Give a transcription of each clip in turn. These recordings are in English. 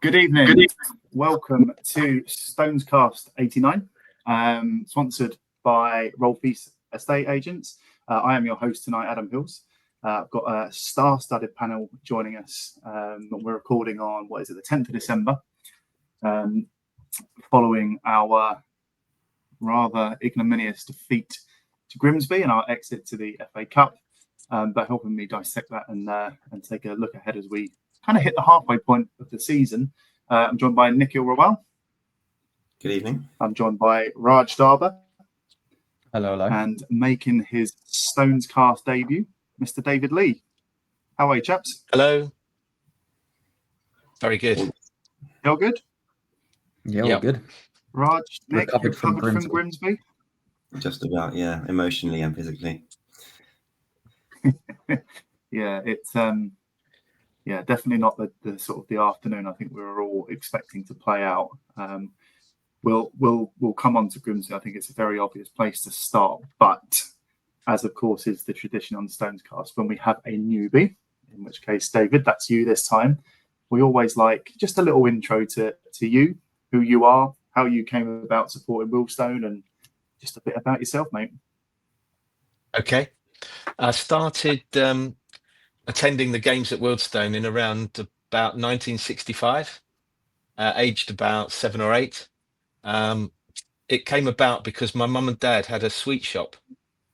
Good evening. Welcome to StonesCast 89, sponsored by Rolfe's Estate Agents. I am your host tonight, Adam Hills. I've got a star-studded panel joining us. We're recording on, the 10th of December, following our rather ignominious defeat to Grimsby and our exit to the FA Cup. But helping me dissect that and take a look ahead as we kind of hit the halfway point of the season. I'm joined by Nikhil Rawal. Good evening. I'm joined by Raj Darbar. Hello. And making his StonesCast debut, Mr. David Leigh. How are you, chaps? Hello. Very good. You all good? Yeah, all good. Raj, Nick, recovered from Grimsby? Just about, yeah, emotionally and physically. Yeah, it's definitely not the sort of the afternoon I think we were all expecting to play out. We'll come on to Grimsby. I think it's a very obvious place to start, but as of course is the tradition on StonesCast, when we have a newbie, in which case David, that's you this time, we always like just a little intro to you, who you are, how you came about supporting Wealdstone, and just a bit about yourself, mate. Okay. I started attending the games at Wealdstone in around about 1965, aged about 7 or 8. It came about because my mum and dad had a sweet shop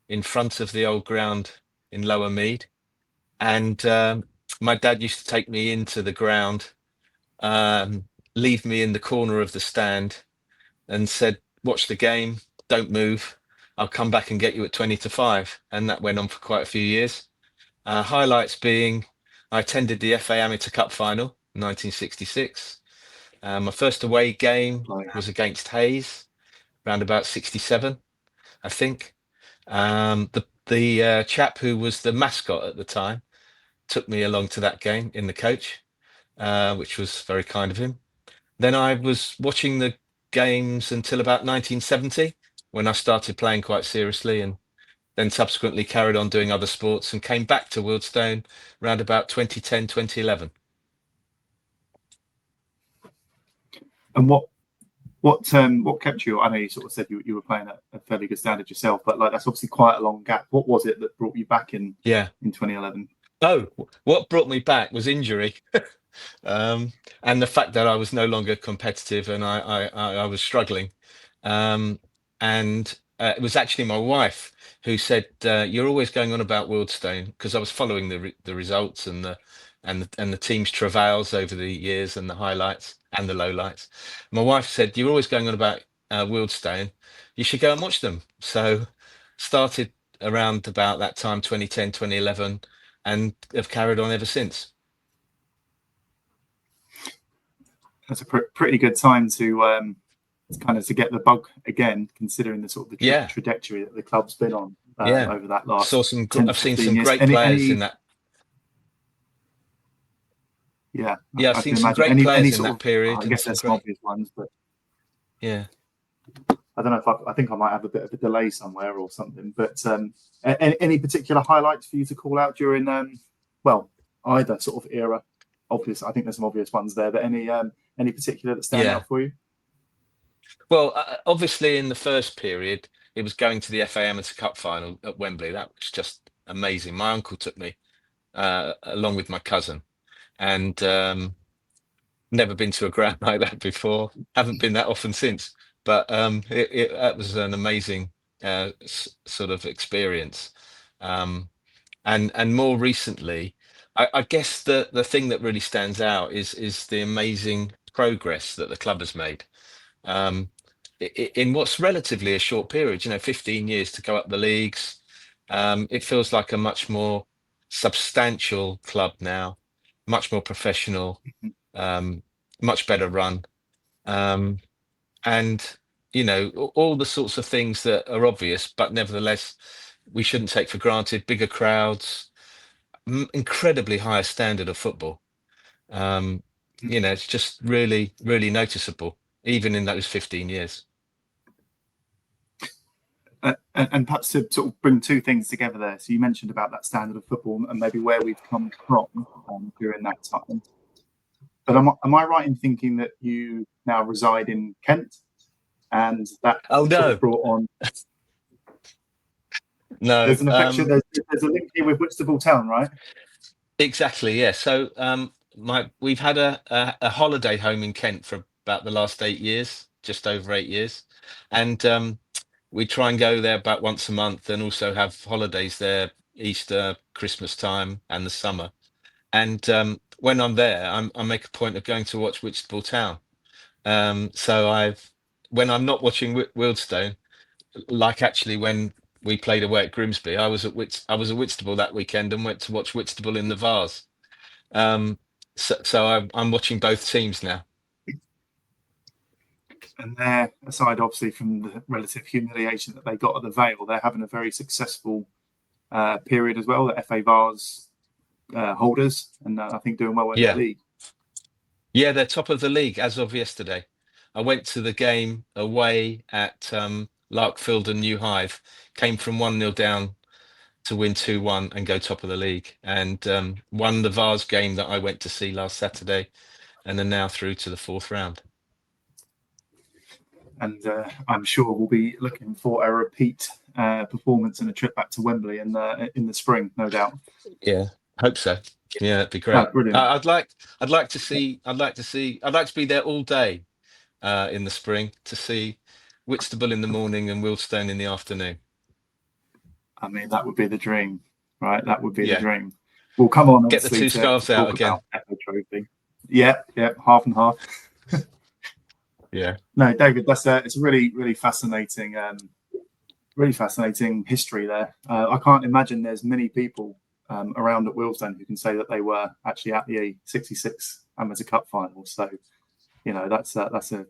in front of the old ground in Lower Mead. And my dad used to take me into the ground, leave me in the corner of the stand and said, watch the game, don't move. I'll come back and get you at 20 to 5. And that went on for quite a few years. Highlights being, I attended the FA Amateur Cup final in 1966. My first away game was against Hayes, around about 67, I think. The chap who was the mascot at the time took me along to that game in the coach, which was very kind of him. Then I was watching the games until about 1970, when I started playing quite seriously, and then subsequently carried on doing other sports and came back to Wealdstone around about 2010, 2011. And what kept you? I know you sort of said you were playing at a fairly good standard yourself, but like that's obviously quite a long gap. What was it that brought you back in 2011? Oh, what brought me back was injury. And the fact that I was no longer competitive and I was struggling. It was actually my wife who said, you're always going on about Wealdstone, because I was following the results and the team's travails over the years and the highlights and the lowlights. My wife said, you're always going on about Wealdstone, you should go and watch them. So started around about that time, 2010, 2011, and have carried on ever since. That's a pretty good time to kind of to get the bug again, considering the sort of the trajectory that the club's been on over that last. I've seen some great players in that. Yeah, I've seen some great players in that period. I guess there's some obvious ones, but yeah, I don't know if I think I might have a bit of a delay somewhere or something. But any particular highlights for you to call out during either sort of era? Obvious, I think there's some obvious ones there, but any particular that stand out for you? Well, obviously in the first period, it was going to the FA Amateur Cup final at Wembley. That was just amazing. My uncle took me along with my cousin, and never been to a ground like that before. Haven't been that often since, but that was an amazing sort of experience. And more recently, I guess the thing that really stands out is the amazing progress that the club has made. In what's relatively a short period, 15 years to go up the leagues. It feels like a much more substantial club now, much more professional, much better run. And, all the sorts of things that are obvious, but nevertheless, we shouldn't take for granted: bigger crowds, incredibly higher standard of football. It's just really, really noticeable, even in those 15 years. And perhaps to sort of bring two things together there. So you mentioned about that standard of football and maybe where we've come from during that time. But am I right in thinking that you now reside in Kent, and that Oh, sort no. of brought on? No, There's an affection. There's a link here with Whitstable Town, right? exactly. Yeah. So we've had a holiday home in Kent for about the last 8 years, just over 8 years, and we try and go there about once a month, and also have holidays there, Easter, Christmas time, and the summer. And when I'm there, I make a point of going to watch Whitstable Town. So when I'm not watching Wealdstone, like actually when we played away at Grimsby, I was at Whitstable that weekend and went to watch Whitstable in the Vase. So I'm watching both teams now. And they're, aside obviously from the relative humiliation that they got at the Vale, they're having a very successful period as well. The FA Vase holders, and I think doing well in the league. Yeah, they're top of the league as of yesterday. I went to the game away at Larkfield and New Hive, came from 1-0 down to win 2-1 and go top of the league, and won the Vase game that I went to see last Saturday, and are now through to the 4th round. And I'm sure we'll be looking for a repeat performance and a trip back to Wembley in the spring, no doubt. Yeah, hope so. Yeah, that'd be great. Brilliant. I'd like to be there all day in the spring to see Whitstable in the morning and Wealdstone in the afternoon. I mean, that would be the dream, right? That would be the dream. We'll come on. Get the two scarves out again. Trophy. Yeah, half and half. Yeah. No, David, it's a really, really fascinating history there. I can't imagine there's many people around at Wealdstone who can say that they were actually at the 66 Amateur Cup final. So, that's a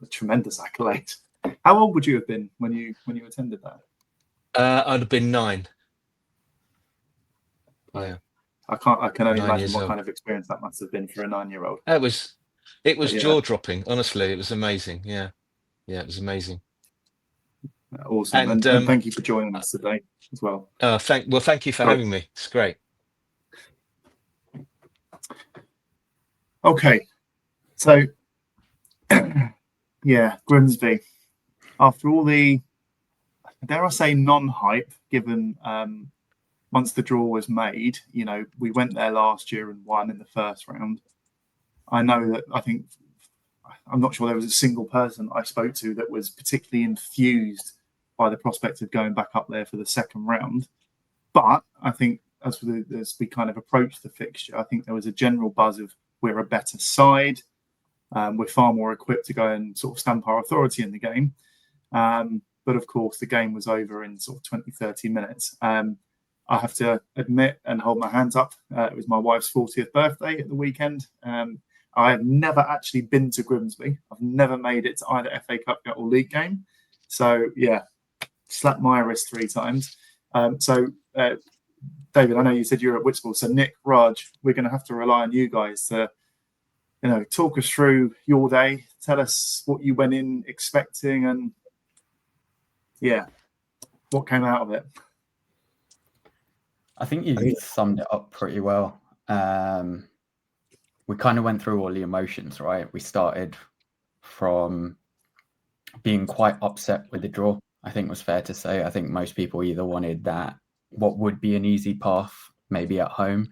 tremendous accolade. How old would you have been when you attended that? I'd have been 9. Oh yeah. I can only imagine what old. kind of experience that must have been for a 9-year-old. It was jaw-dropping. Honestly, it was amazing. Yeah, it was amazing. Awesome, and thank you for joining us today as well. Thank you for having me. It's great. Okay, so Grimsby. After all the, dare I say, non-hype, given once the draw was made, we went there last year and won in the first round. I know that I'm not sure there was a single person I spoke to that was particularly enthused by the prospect of going back up there for the second round. But I think as we kind of approached the fixture, I think there was a general buzz of we're a better side. We're far more equipped to go and sort of stamp our authority in the game. But of course, the game was over in sort of 20, 30 minutes. I have to admit and hold my hands up. It was my wife's 40th birthday at the weekend. I have never actually been to Grimsby. I've never made it to either FA Cup or league game. So, slapped my wrist 3 times. David, I know you said you were at Whitstable. So, Nick, Raj, we're going to have to rely on you guys to, talk us through your day. Tell us what you went in expecting and, what came out of it. I think you summed it up pretty well. We kind of went through all the emotions, right? We started from being quite upset with the draw, I think was fair to say. I think most people either wanted what would be an easy path, maybe at home,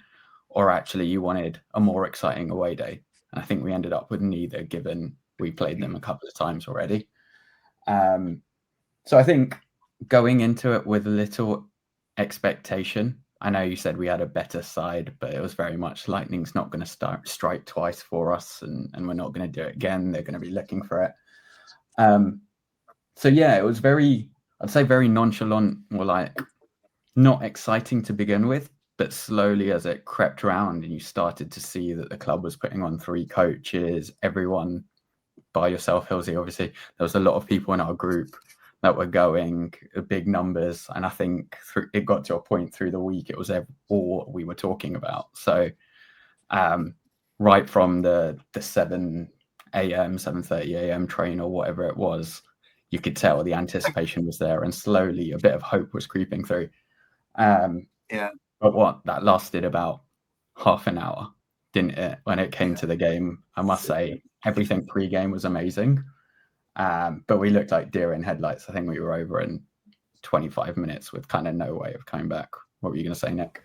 or actually you wanted a more exciting away day. And I think we ended up with neither, given we played them a couple of times already. So I think going into it with a little expectation, I know you said we had a better side, but it was very much lightning's not going to strike twice for us, and we're not going to do it again. They're going to be looking for it. It was I'd say very nonchalant, or like not exciting to begin with, but slowly as it crept around and you started to see that the club was putting on 3 coaches, everyone by yourself, Hilsey, obviously, there was a lot of people in our group that were going, big numbers. And I think it got to a point through the week, it was all we were talking about. So right from the 7 a.m., 7:30 a.m. train or whatever it was, you could tell the anticipation was there, and slowly a bit of hope was creeping through. But that lasted about half an hour. didn't it? When it came to the game, I must say everything pre-game was amazing, but we looked like deer in headlights. I think we were over in 25 minutes with kind of no way of coming back. What were you going to say, Nick?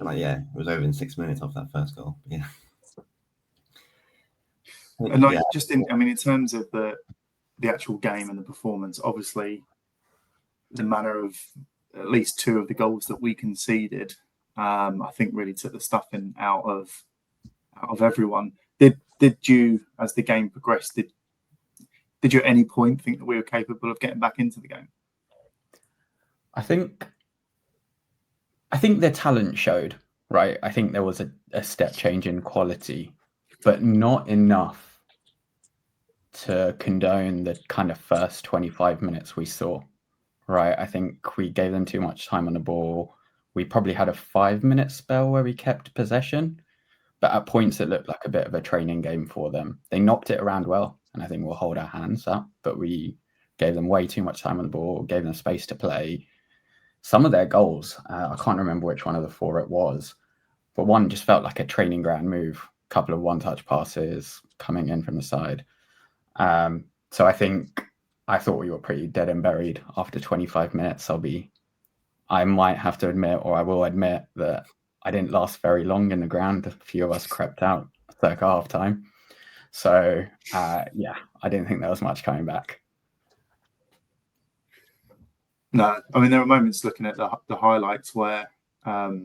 It was over in 6 minutes off that first goal. Yeah. And like in terms of the actual game and the performance, obviously the manner of at least 2 of the goals that we conceded, I think really took the stuffing out of everyone. Did you, as the game progressed, did you at any point think that we were capable of getting back into the game? I think their talent showed, right? I think there was a step change in quality, but not enough to condone the kind of first 25 minutes we saw, right? I think we gave them too much time on the ball. We probably had a 5-minute spell where we kept possession, but at points it looked like a bit of a training game for them. They knocked it around well, and I think we'll hold our hands up, but we gave them way too much time on the ball, gave them space to play. Some of their goals, I can't remember which one of the 4 it was, but one just felt like a training ground move, a couple of one-touch passes coming in from the side. So I thought we were pretty dead and buried after 25 minutes. I might have to admit, or I will admit, that I didn't last very long in the ground. A few of us crept out circa half time. So, I didn't think there was much coming back. No, I mean, there were moments looking at the highlights where I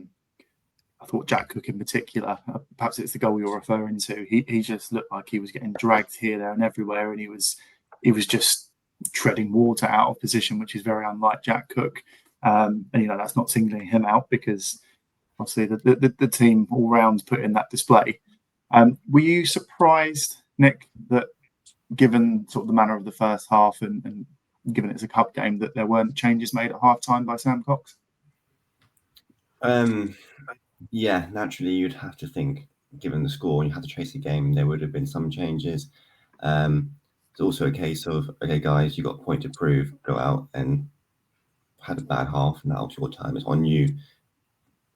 thought Jack Cook in particular, perhaps it's the goal you're referring to, he just looked like he was getting dragged here, there and everywhere, and he was just treading water out of position, which is very unlike Jack Cook. And that's not singling him out, because obviously the team all round put in that display. Were you surprised, Nick, that given sort of the manner of the first half and given it's a cup game, that there weren't changes made at half time by Sam Cox? Yeah, naturally you'd have to think, given the score and you had to chase the game, there would have been some changes. It's also a case of, okay, guys, you got a point to prove, go out and had a bad half, now it's your time, it's on you,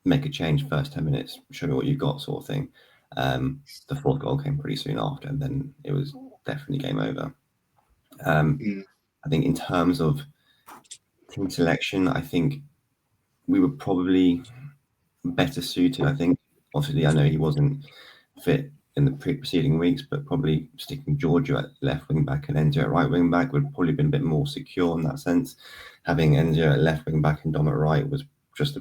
make a change first 10 minutes, show me what you've got, sort of thing. The 4th goal came pretty soon after, and then it was definitely game over. I think in terms of team selection, I think we were probably better suited. I think, obviously, I know he wasn't fit in the preceding weeks, but probably sticking Giorgio at left wing back and Enzo at right wing back would probably been a bit more secure in that sense. Having Enzo at left wing back and Dom at right was just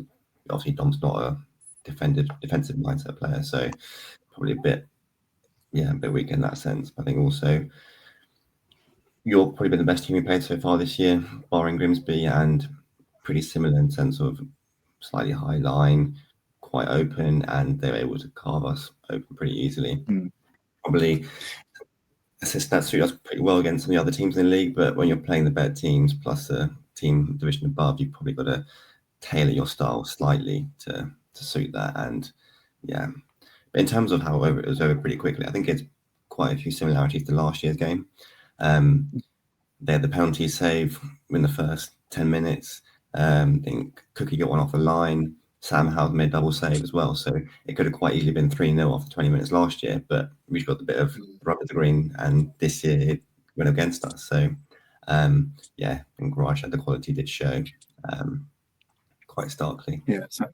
obviously Dom's not a defensive mindset player, so probably a bit weak in that sense. I think also you're probably been the best team we played so far this year, barring Grimsby, and pretty similar in sense of slightly high line, quite open, and they're able to carve us open pretty easily. Probably that suit us pretty well against some of the other teams in the league, but when you're playing the better teams plus the team division above, you've probably got to tailor your style slightly to suit that. And but in terms of how it was over pretty quickly, I think it's quite a few similarities to last year's game. They had the penalty save in the first 10 minutes. I think Cookie got one off the line. Sam Howard made a double save as well. So it could have quite easily been 3-0 after 20 minutes last year, but we've got a bit of rub at the green, and this year it went against us. So I think Raj had the quality did show quite starkly. Yeah, so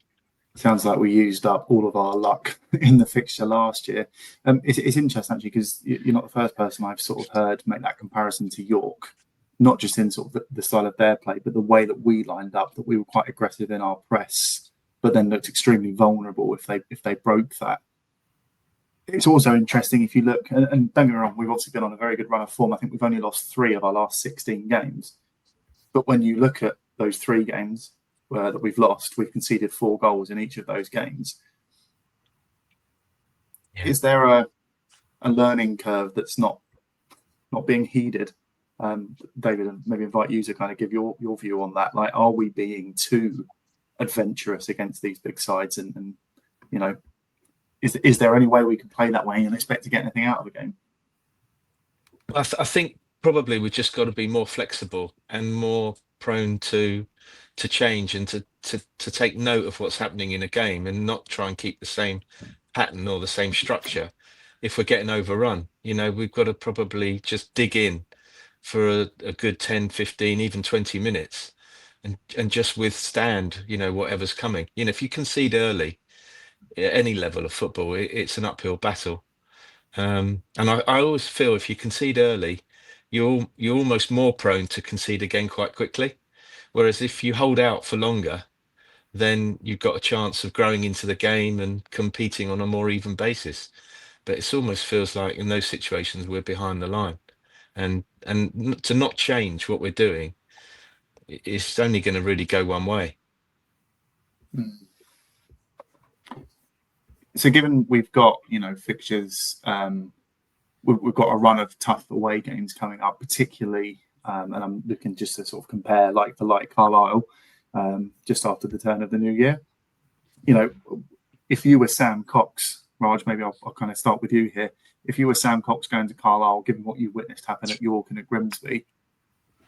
sounds like we used up all of our luck in the fixture last year. It's interesting, actually, because you're not the first person I've sort of heard make that comparison to York, not just in sort of the style of their play, but the way that we lined up, that we were quite aggressive in our press, but then looked extremely vulnerable if they broke that. It's also interesting if you look, and don't get me wrong, we've obviously been on a very good run of form. I think we've only lost 3 of our last 16 games. But when you look at those 3 games that we've lost, we've conceded 4 goals in each of those games. Yeah. Is there a learning curve that's not being heeded? David, maybe invite you to kind of give your view on that. Like, are we being too adventurous against these big sides? And is there any way we can play that way and expect to get anything out of the game? I think probably we've just got to be more flexible and more prone to change and to take note of what's happening in a game and not try and keep the same pattern or the same structure. If we're getting overrun, we've got to probably just dig in for a good 10, 15, even 20 minutes and just withstand, whatever's coming. If you concede early at any level of football, it's an uphill battle. And I always feel if you concede early, you're almost more prone to concede again quite quickly. Whereas if you hold out for longer, then you've got a chance of growing into the game and competing on a more even basis. But it almost feels like in those situations we're behind the line, and to not change what we're doing, it's only going to really go one way. So given we've got fixtures, we've got a run of tough away games coming up, particularly, and I'm looking just to sort of compare like for like Carlisle, just after the turn of the new year. If you were Sam Cox, Raj, maybe I'll kind of start with you here. If you were Sam Cox going to Carlisle, given what you witnessed happen at York and at Grimsby,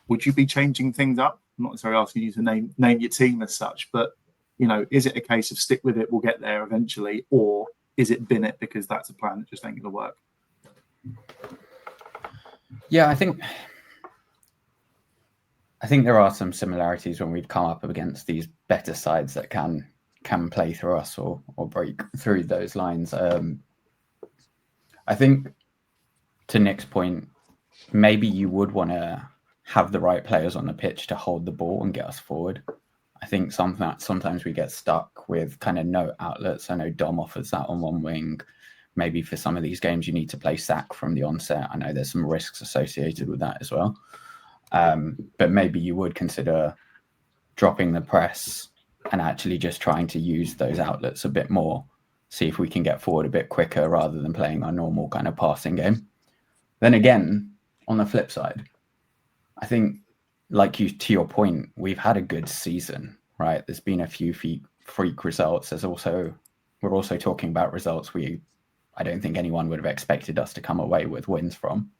would you be changing things up? I'm not necessarily asking you to name your team as such, but is it a case of stick with it, we'll get there eventually, or is it bin it because that's a plan that just ain't going to work? Yeah, I think there are some similarities when we've come up against these better sides that can play through us or break through those lines. I think to Nick's point, maybe you would want to have the right players on the pitch to hold the ball and get us forward. I think sometimes we get stuck with kind of no outlets. I know Dom offers that on one wing. Maybe for some of these games, you need to play sack from the onset. I know there's some risks associated with that as well. But maybe you would consider dropping the press and actually just trying to use those outlets a bit more, see if we can get forward a bit quicker rather than playing our normal kind of passing game. Then again, on the flip side, I think, to your point, we've had a good season, right? There's been a few freak results. We're also talking about results I don't think anyone would have expected us to come away with wins from.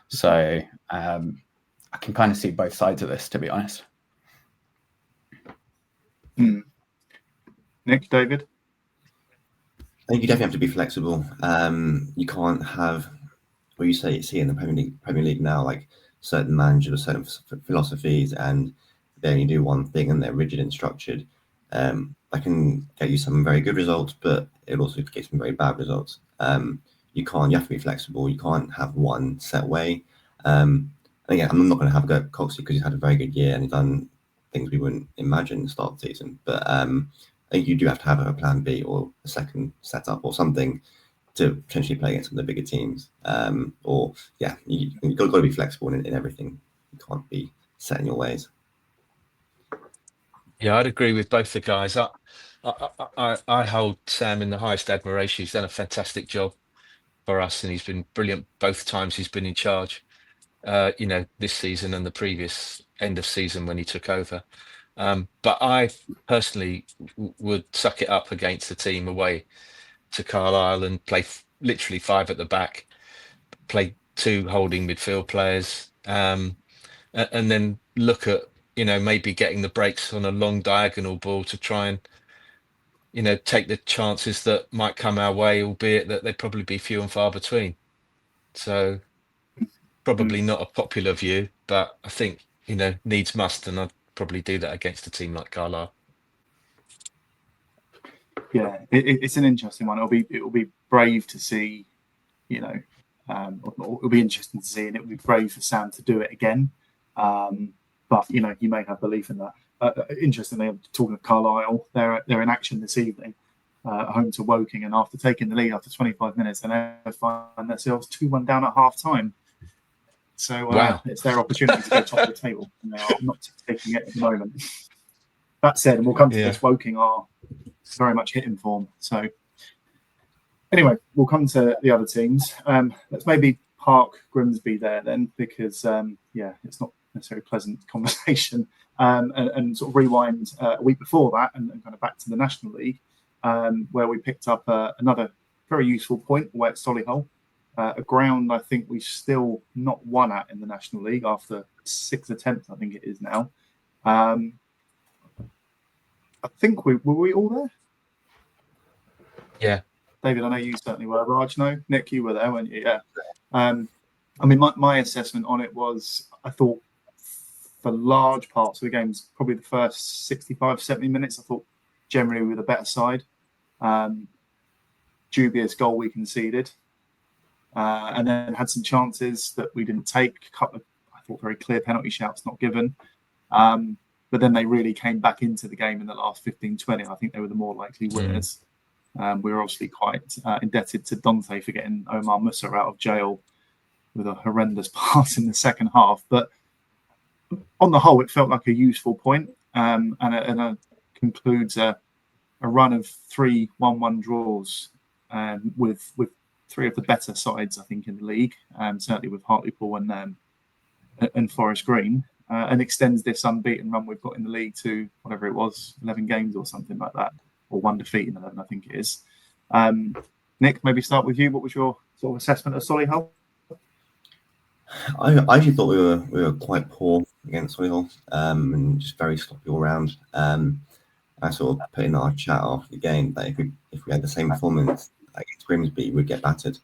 So I can kind of see both sides of this, to be honest. Nick, David? I think you definitely have to be flexible. You can't have what you see in the Premier League now, like certain managers with certain philosophies, and they only do one thing and they're rigid and structured. That can get you some very good results, but it also gets some very bad results. You have to be flexible. You can't have one set way. Again, I'm not going to have a go at Coxey because he's had a very good year and he's done things we wouldn't imagine at the start of the season. But I think you do have to have a plan B or a second setup or something to potentially play against some of the bigger teams. You've got to be flexible in everything. You can't be set in your ways. Yeah, I'd agree with both the guys. I hold Sam in the highest admiration. He's done a fantastic job for us, and he's been brilliant both times he's been in charge. This season and the previous end of season when he took over. But I personally would suck it up against the team away to Carlisle and play literally 5 at the back, play 2 holding midfield players, and then look at maybe getting the breaks on a long diagonal ball to try and take the chances that might come our way, albeit that they'd probably be few and far between. So probably not a popular view, but I think needs must, and I'd probably do that against a team like Carlisle. Yeah, it's an interesting one. It'll be brave to see, it'll be interesting to see, and it'll be brave for Sam to do it again. But you may have belief in that. Interestingly, I'm talking of Carlisle. They're in action this evening, home to Woking, and after taking the lead after 25 minutes, they now find themselves 2-1 down at half time. So wow. It's their opportunity to go top of the table. I'm not taking it at the moment. That said, and we'll come to this, Woking are very much hitting form. So anyway, we'll come to the other teams. Let's maybe park Grimsby there then, because it's not necessarily a pleasant conversation. And sort of rewind a week before that and kind of back to the National League, where we picked up another very useful point away at Solihull. a ground I think we've still not won at in the National League after 6 attempts, I think it is now. I think were we all there? Yeah. David, I know you certainly were. Raj, no? Nick, you were there, weren't you? Yeah. I mean, my assessment on it was, I thought for large parts of the games, probably the first 65, 70 minutes, I thought generally we were the better side. Dubious goal we conceded. And then had some chances that we didn't take. A couple of, I thought, very clear penalty shouts not given. But then they really came back into the game in the last 15, 20. I think they were the more likely winners. We were obviously quite indebted to Dante for getting Omar Musa out of jail with a horrendous pass in the second half. But on the whole, it felt like a useful point, and concludes a run of 3 1-1 draws with 3 of the better sides, I think, in the league, certainly with Hartlepool and Forest Green, and extends this unbeaten run we've got in the league to whatever it was, 11 games or something like that, or 1 defeat in 11, I think it is. Nick, maybe start with you. What was your sort of assessment of Solihull? I actually thought we were quite poor against Solihull, and just very sloppy all round. I sort of put in our chat after the game that if we had the same performance against Grimsby, we'd get battered.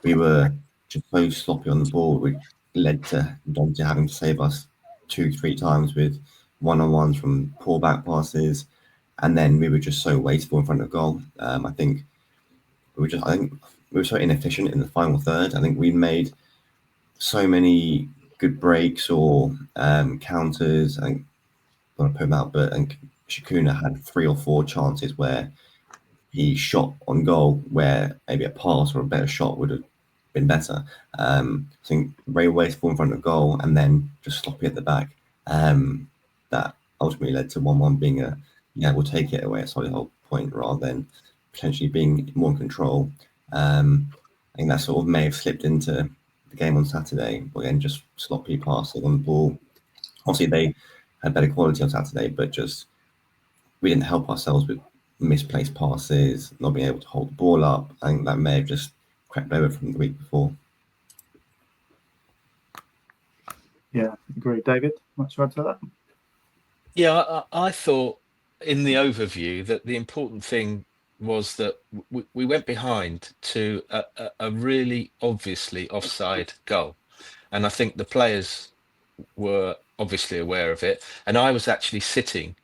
We were just so sloppy on the ball, which led to Dante having to save us 2-3 times with one-on-ones from poor back passes, and then we were just so wasteful in front of goal. I think we were so inefficient in the final third. I think we made so many good breaks or counters. I think I want to put him out, but Shakuna had 3 or 4 chances where he shot on goal, where maybe a pass or a better shot would have been better. I think very wasteful in front of goal, and then just sloppy at the back. That ultimately led to 1-1 being we'll take it away at Solihull point rather than potentially being more in control. I think that sort of may have slipped into the game on Saturday. Again, just sloppy passing on the ball. Obviously, they had better quality on Saturday, but just we didn't help ourselves with misplaced passes, not being able to hold the ball up. I think that may have just crept over from the week before. Yeah, agree. David, much to add to that? Yeah, I thought in the overview that the important thing was that we went behind to a really obviously offside goal. And I think the players were obviously aware of it. And I was actually sitting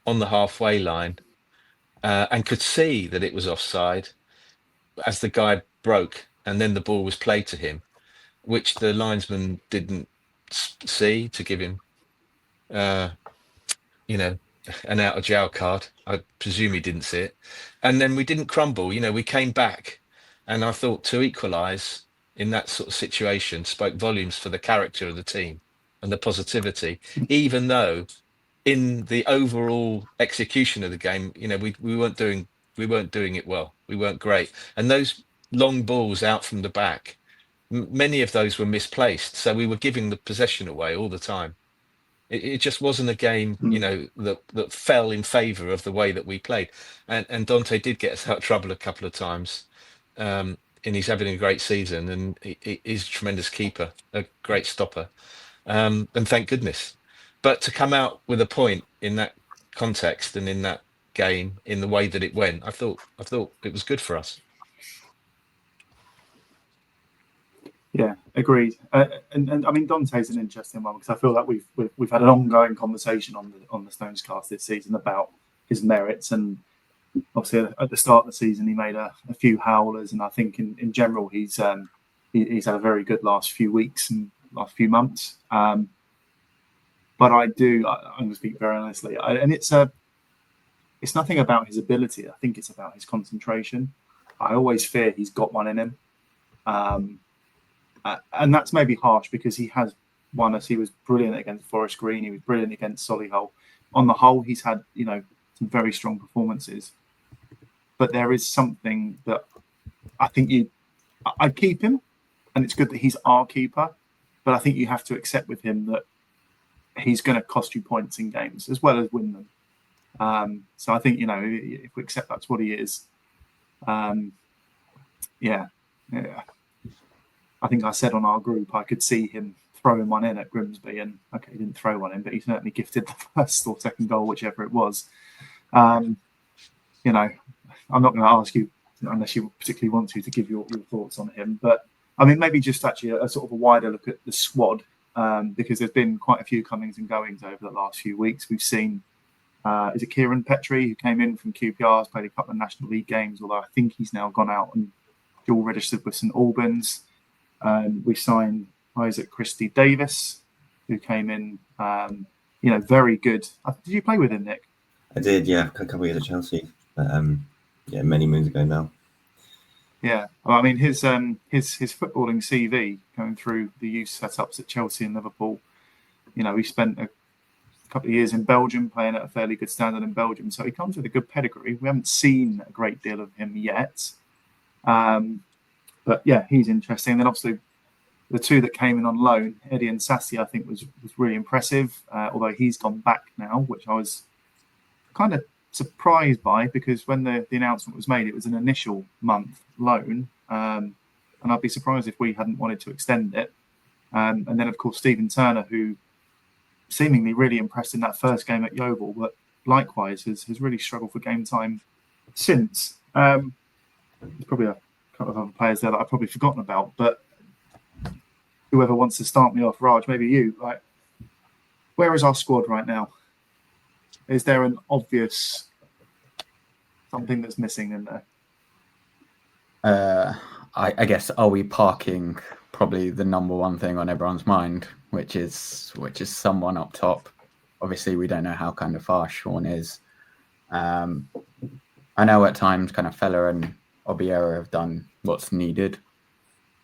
on the halfway line and could see that it was offside as the guy broke and then the ball was played to him, which the linesman didn't see to give him, an out of jail card. I presume he didn't see it. And then we didn't crumble. We came back, and I thought to equalise in that sort of situation spoke volumes for the character of the team and the positivity, even though in the overall execution of the game, we weren't doing it well. We weren't great. And those long balls out from the back, many of those were misplaced. So we were giving the possession away all the time. It just wasn't a game, that fell in favour of the way that we played. And Dante did get us out of trouble a couple of times. And he's having a great season, and he's a tremendous keeper, a great stopper. And thank goodness. But to come out with a point in that context and in that game, in the way that it went, I thought it was good for us. Yeah, agreed. And I mean, Dante's an interesting one because I feel like we've had an ongoing conversation on the StonesCast this season about his merits, and obviously at the start of the season he made a few howlers, and I think in general he's had a very good last few weeks and last few months. But I'm going to speak very honestly, and it's nothing about his ability. I think it's about his concentration. I always fear he's got one in him. And that's maybe harsh because he has won us. He was brilliant against Forest Green. He was brilliant against Solihull. On the whole, he's had some very strong performances. But there is something that I think I'd keep him, and it's good that he's our keeper. But I think you have to accept with him that he's going to cost you points in games as well as win them. So I think if we accept that's what he is, yeah, I think I said on our group I could see him throwing one in at Grimsby, and okay, he didn't throw one in, but he certainly gifted the first or second goal, whichever it was. You know, I'm not going to ask you unless you particularly want to give your thoughts on him, but I mean, maybe just actually a sort of a wider look at the squad, because there's been quite a few comings and goings over the last few weeks. We've seen, is it Kieran Petrie, who came in from QPR, has played a couple of National League games, although I think he's now gone out and dual registered with St Albans. We signed Isaac Christie Davis, who came in, very good. Did you play with him, Nick? I did, yeah, a couple of years at Chelsea. Many moons ago now. Yeah, well, I mean, his footballing CV going through the youth setups at Chelsea and Liverpool. He spent a couple of years in Belgium playing at a fairly good standard in Belgium, so he comes with a good pedigree. We haven't seen a great deal of him yet, but yeah, he's interesting. And then obviously the two that came in on loan, Eddie and Sassy, I think was really impressive. Although he's gone back now, which I was kind of surprised by, because when the announcement was made, it was an initial month loan, and I'd be surprised if we hadn't wanted to extend it. And then of course Stephen Turner, who seemingly really impressed in that first game at Yeovil, but likewise has really struggled for game time since. There's probably a couple of other players there that I've probably forgotten about, but whoever wants to start me off, Raj, maybe you. Like, where is our squad right now? Is there an obvious something that's missing in there? I guess, are we parking probably the number one thing on everyone's mind, which is someone up top? Obviously, we don't know how kind of far Sean is. I know at times kind of Fella and Obiera have done what's needed,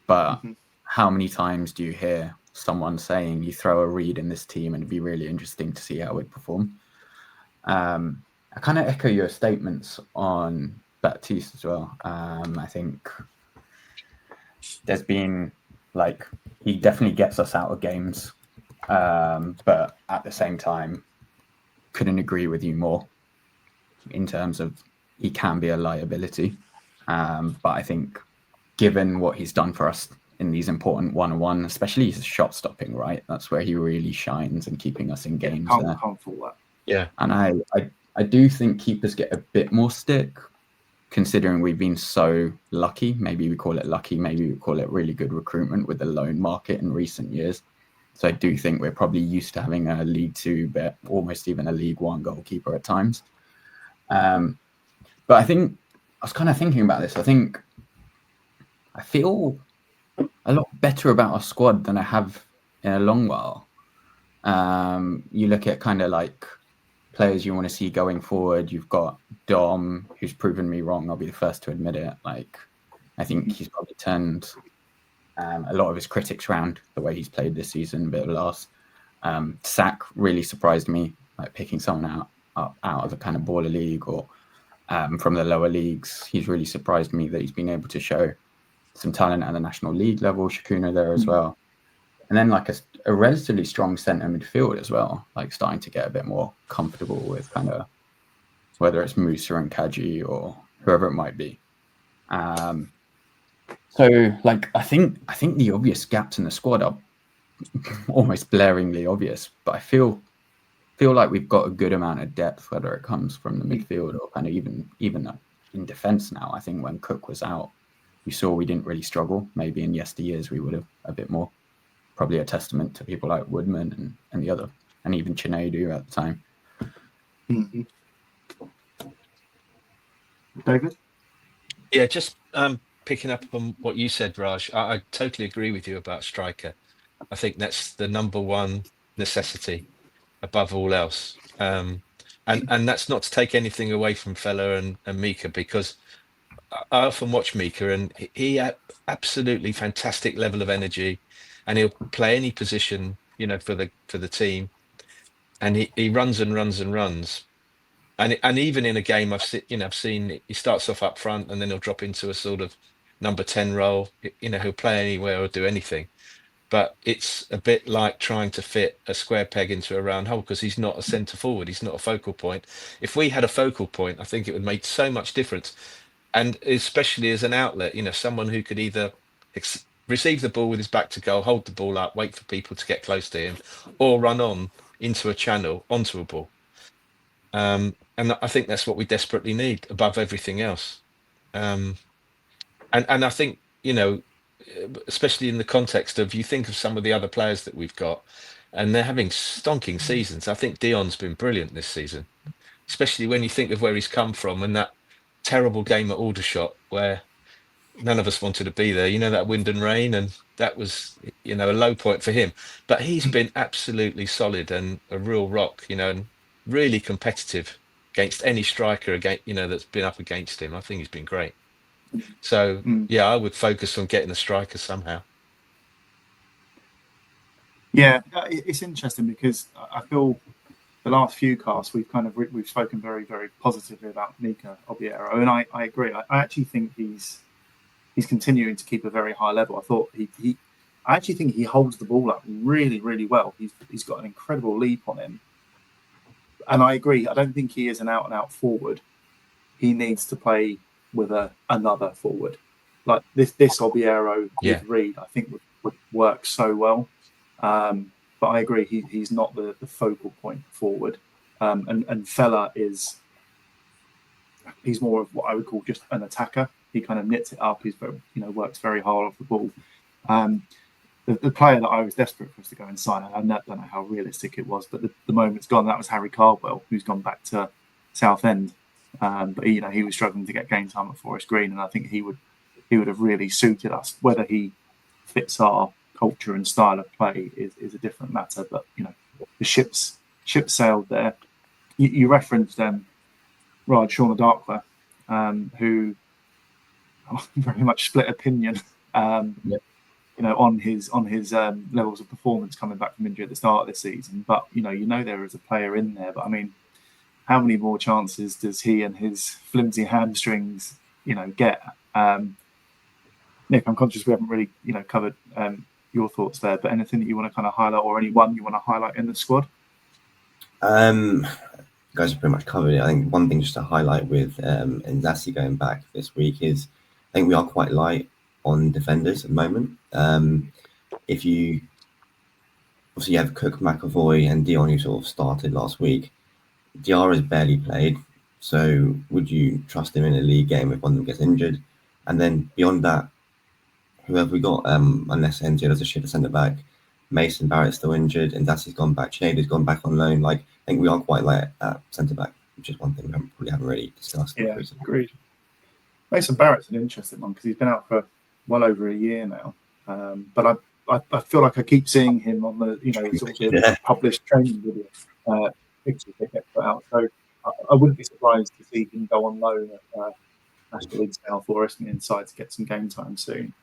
but how many times do you hear someone saying you throw a Reed in this team and it'd be really interesting to see how it would perform? I kind of echo your statements on Baptiste as well. I think there's been, he definitely gets us out of games, but at the same time, couldn't agree with you more in terms of he can be a liability. But I think given what he's done for us in these important one-on-one, especially his shot stopping, right? That's where he really shines and keeping us in games. Can't fault that. Yeah, and I do think keepers get a bit more stick, considering we've been so lucky. Maybe we call it lucky, maybe we call it really good recruitment with the loan market in recent years. So I do think we're probably used to having a League Two, but almost even a League One goalkeeper at times. But I think I was kind of thinking about this. I feel a lot better about our squad than I have in a long while. You look at kind of players you want to see going forward. You've got Dom, who's proven me wrong. I'll be the first to admit it. I think he's probably turned a lot of his critics around the way he's played this season, a bit of loss. Sack really surprised me, picking someone out of the kind of baller league or from the lower leagues. He's really surprised me that he's been able to show some talent at the National League level. Shakuna there as well. And then a relatively strong centre midfield as well, starting to get a bit more comfortable with kind of whether it's Musa and Kaji or whoever it might be. So I think the obvious gaps in the squad are almost blaringly obvious, but I feel like we've got a good amount of depth, whether it comes from the midfield or kind of even in defence now. I think when Cook was out, we saw we didn't really struggle. Maybe in yesteryears we would have a bit more. Probably a testament to people like Woodman and the other, and even Chinedu at the time. Mm-hmm. David? Yeah, just picking up on what you said, Raj, I totally agree with you about striker. I think that's the number one necessity above all else. And that's not to take anything away from Fella and Mika, because I often watch Mika and he absolutely fantastic level of energy, and he'll play any position, for the team, and he runs and runs and runs, and even in a game I've seen he starts off up front and then he'll drop into a sort of number 10 role. He'll play anywhere or do anything, but it's a bit like trying to fit a square peg into a round hole, because he's not a centre forward, he's not a focal point. If we had a focal point, I think it would make so much difference. and especially as an outlet, someone who could either receive the ball with his back to goal, hold the ball up, wait for people to get close to him, or run on into a channel onto a ball. And I think that's what we desperately need above everything else. And I think, especially in the context of, you think of some of the other players that we've got, and they're having stonking seasons. I think Dion's been brilliant this season, especially when you think of where he's come from and that terrible game at Aldershot where none of us wanted to be there. That wind and rain, and that was, a low point for him. But he's been absolutely solid and a real rock, and really competitive against any striker that's been up against him. I think he's been great. So I would focus on getting a striker somehow. Yeah, it's interesting because I feel the last few casts we've spoken very, very positively about Nico Obiero, and I agree. I actually think he's continuing to keep a very high level. I thought I actually think he holds the ball up really, really well. He's got an incredible leap on him, and I agree. I don't think he is an out and out forward. He needs to play with another forward like this Obiero with Reed. I think would work so well. But I agree, he's not the focal point forward. And Fella he's more of what I would call just an attacker. He kind of knits it up. He's very, works very hard off the ball. The player that I was desperate for us to go and sign, I don't know how realistic it was, but the moment's gone. That was Harry Carlisle, who's gone back to Southend. But he was struggling to get game time at Forest Green, and I think he would have really suited us. Whether he fits our culture and style of play is a different matter, but the ship sailed there. You referenced Raj Darbar, who very much split opinion on his levels of performance coming back from injury at the start of the season, but there is a player in there. But I mean, how many more chances does he and his flimsy hamstrings get? Nick, I'm conscious we haven't really covered your thoughts there, but anything that you want to kind of highlight, or anyone you want to highlight in the squad? You guys have pretty much covered it. I think one thing just to highlight with Nzasi going back this week is I think we are quite light on defenders at the moment. If you obviously have Cook, McAvoy and Dion who sort of started last week, Diarra's barely played, so would you trust him in a league game if one of them gets injured? And then beyond that, whoever we got, unless Enzio does a shit at centre back, Mason Barrett's still injured, and Dassey's gone back, Shader's gone back on loan. I think we are quite light at centre back, which is one thing we haven't really discussed. Yeah, agreed. Mason Barrett's an interesting one because he's been out for well over a year now. But I feel like I keep seeing him on the published training videos, pictures that get put out. So I wouldn't be surprised to see him go on loan at National League South Forest and inside to get some game time soon.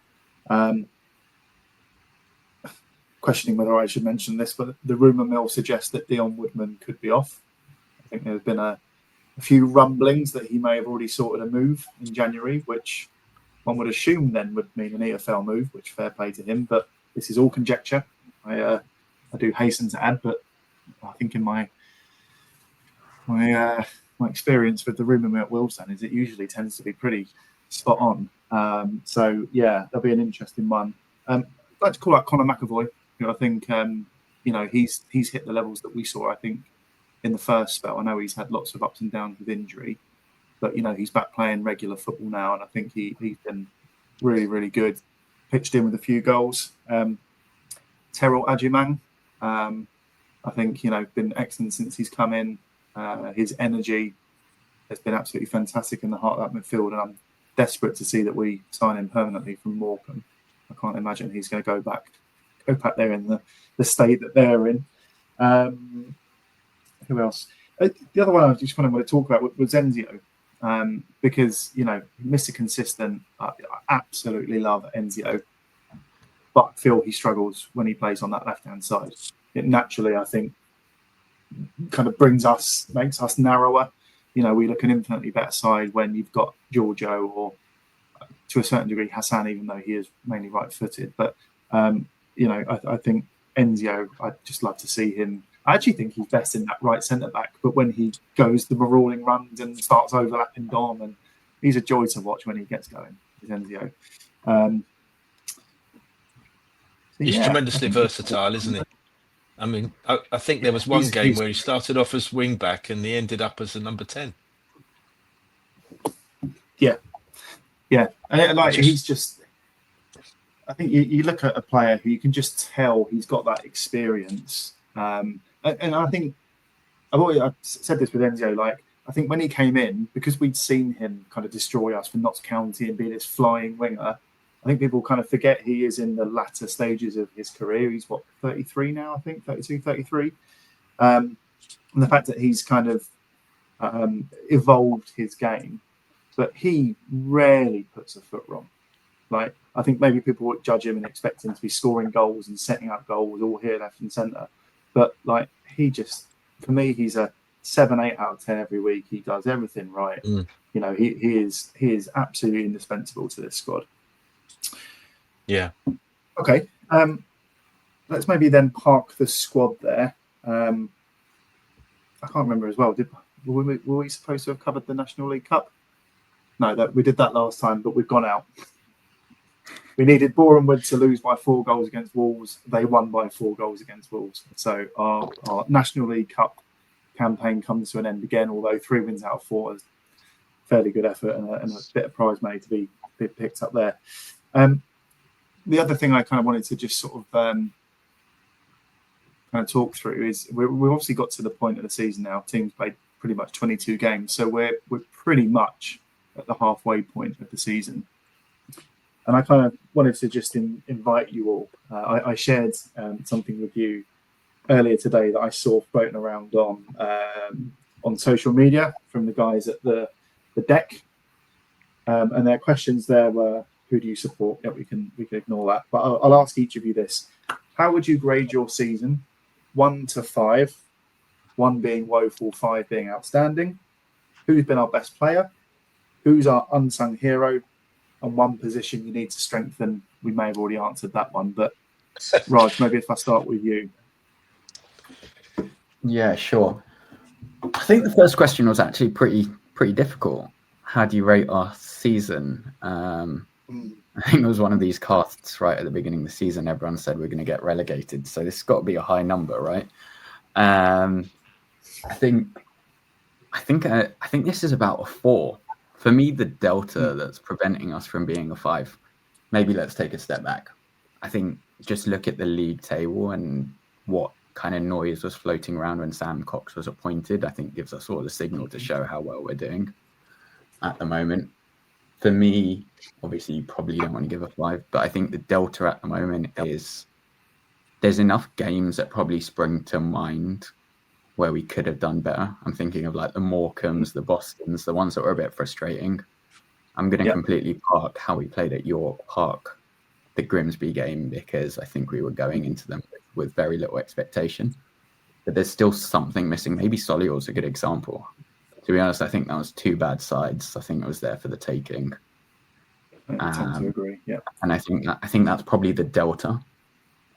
Questioning whether I should mention this, but the rumour mill suggests that Dion Woodman could be off. I think there's been a few rumblings that he may have already sorted a move in January, which one would assume then would mean an EFL move, which fair play to him, but this is all conjecture. I do hasten to add, but I think in my experience with the rumour mill at Wealdstone is it usually tends to be pretty spot on. So yeah, that'll be an interesting one. I'd like to call out Conor McAvoy, who I think he's hit the levels that we saw, I think, in the first spell. I know he's had lots of ups and downs with injury, but he's back playing regular football now, and I think he's been really, really good. Pitched in with a few goals. Terrell Adjumang, I think been excellent since he's come in. His energy has been absolutely fantastic in the heart of that midfield, and I'm desperate to see that we sign him permanently from Morecambe. I can't imagine he's going to go back there in the state that they're in. Who else? The other one I just kind of want to talk about was Enzio, because Mr. Consistent. I absolutely love Enzio, but I feel he struggles when he plays on that left hand side. It naturally, I think, kind of makes us narrower. We look an infinitely better side when you've got Giorgio or, to a certain degree, Hassan, even though he is mainly right-footed. But I think Enzio, I'd just love to see him. I actually think he's best in that right centre back, but when he goes the marauding runs and starts overlapping Dom and he's a joy to watch when he gets going. Is Enzio. He's tremendously versatile, isn't he? I mean, I think there was one game where he started off as wing back and he ended up as a number 10. Yeah, and he's just. I think you look at a player who you can just tell he's got that experience, and I think I've said this with Enzio. Like, I think when he came in, because we'd seen him kind of destroy us for Notts County and be this flying winger, I think people kind of forget he is in the latter stages of his career. He's 33 now, I think 32, 33. And the fact that he's kind of evolved his game, but he rarely puts a foot wrong. Like, I think maybe people would judge him and expect him to be scoring goals and setting up goals all here, left and centre. But like, he just, for me, he's a 7, 8 out of 10 every week. He does everything right. You know, he is absolutely indispensable to this squad. Yeah. Okay. Let's maybe then park the squad there. I can't remember as well. Were we supposed to have covered the National League Cup? No, we did that last time, but we've gone out. We needed Boreham Wood to lose by 4 goals against Wolves. They won by 4 goals against Wolves. So our National League Cup campaign comes to an end again, although 3 wins out of 4 is fairly good effort and a bit of prize money to be picked up there. The other thing I kind of wanted to just sort of kind of talk through is we've obviously got to the point of the season now. Teams played pretty much 22 games, so we're pretty much at the halfway point of the season. And I kind of wanted to just invite you all. I shared something with you earlier today that I saw floating around on social media from the guys at the deck, and their questions there were, who do you support? Yeah, we can ignore that. But I'll ask each of you this: how would you grade your season, 1 to 5? 1 being woeful, 5 being outstanding. Who's been our best player? Who's our unsung hero? And 1 position you need to strengthen. We may have already answered that one, but Raj, maybe if I start with you. Yeah, sure. I think the first question was actually pretty difficult. How do you rate our season? I think it was one of these casts right at the beginning of the season. Everyone said we're going to get relegated, so this has got to be a high number, right? I think this is about a 4. For me, the delta that's preventing us from being a 5. Maybe let's take a step back. I think just look at the league table and what kind of noise was floating around when Sam Cox was appointed. I think gives us all the signal to show how well we're doing at the moment. For me, obviously, you probably don't want to give a 5, but I think the delta at the moment is there's enough games that probably spring to mind where we could have done better. I'm thinking of like the Morecambes, the Bostons, the ones that were a bit frustrating. I'm going to completely park how we played at York, park the Grimsby game, because I think we were going into them with very little expectation. But there's still something missing. Maybe Solihull's a good example. To be honest, I think that was 2 bad sides. I think it was there for the taking. I tend to agree, yeah. And I think that's probably the delta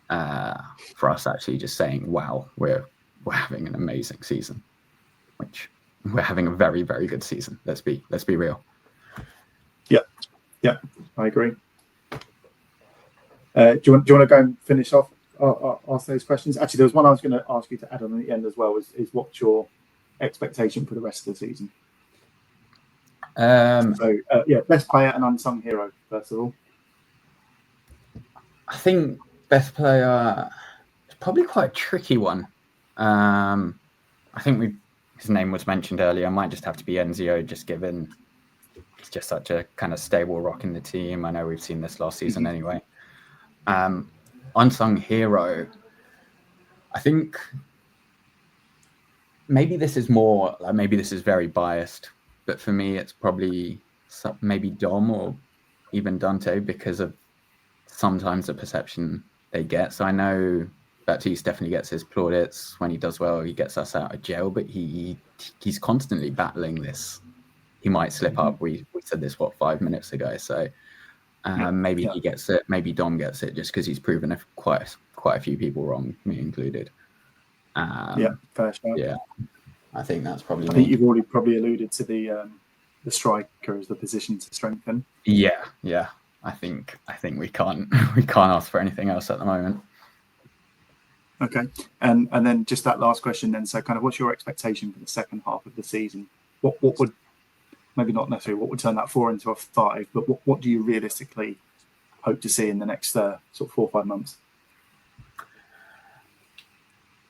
for us actually just saying, wow, we're having an amazing season, which we're having a very, very good season. Let's be real. Yeah, I agree. Do you want to go and finish off? Ask those questions. Actually, there was one I was going to ask you to add on at the end as well. Is what's your expectation for the rest of the season? Best player and unsung hero first of all. I think best player is probably quite a tricky one. I think his name was mentioned earlier. Might just have to be Enzio, just given he's just such a kind of stable rock in the team. I know we've seen this last season anyway. Unsung hero, I think maybe this is very biased, but for me it's probably maybe Dom or even Dante, because of sometimes the perception they get. So I know Baptiste definitely gets his plaudits when he does well. He gets us out of jail, but he's constantly battling this. He might slip up. We said this 5 minutes ago. So maybe he gets it. Maybe Dom gets it just because he's proven quite a few people wrong, me included. Fair shout. Yeah, I think that's probably. I think you've already probably alluded to the the striker as the position to strengthen. Yeah. I think we can't ask for anything else at the moment. Okay, and then just that last question then. So, kind of, what's your expectation for the second half of the season? What would, maybe not necessarily what would turn that 4 into a 5, but what do you realistically hope to see in the next sort of 4 or 5 months?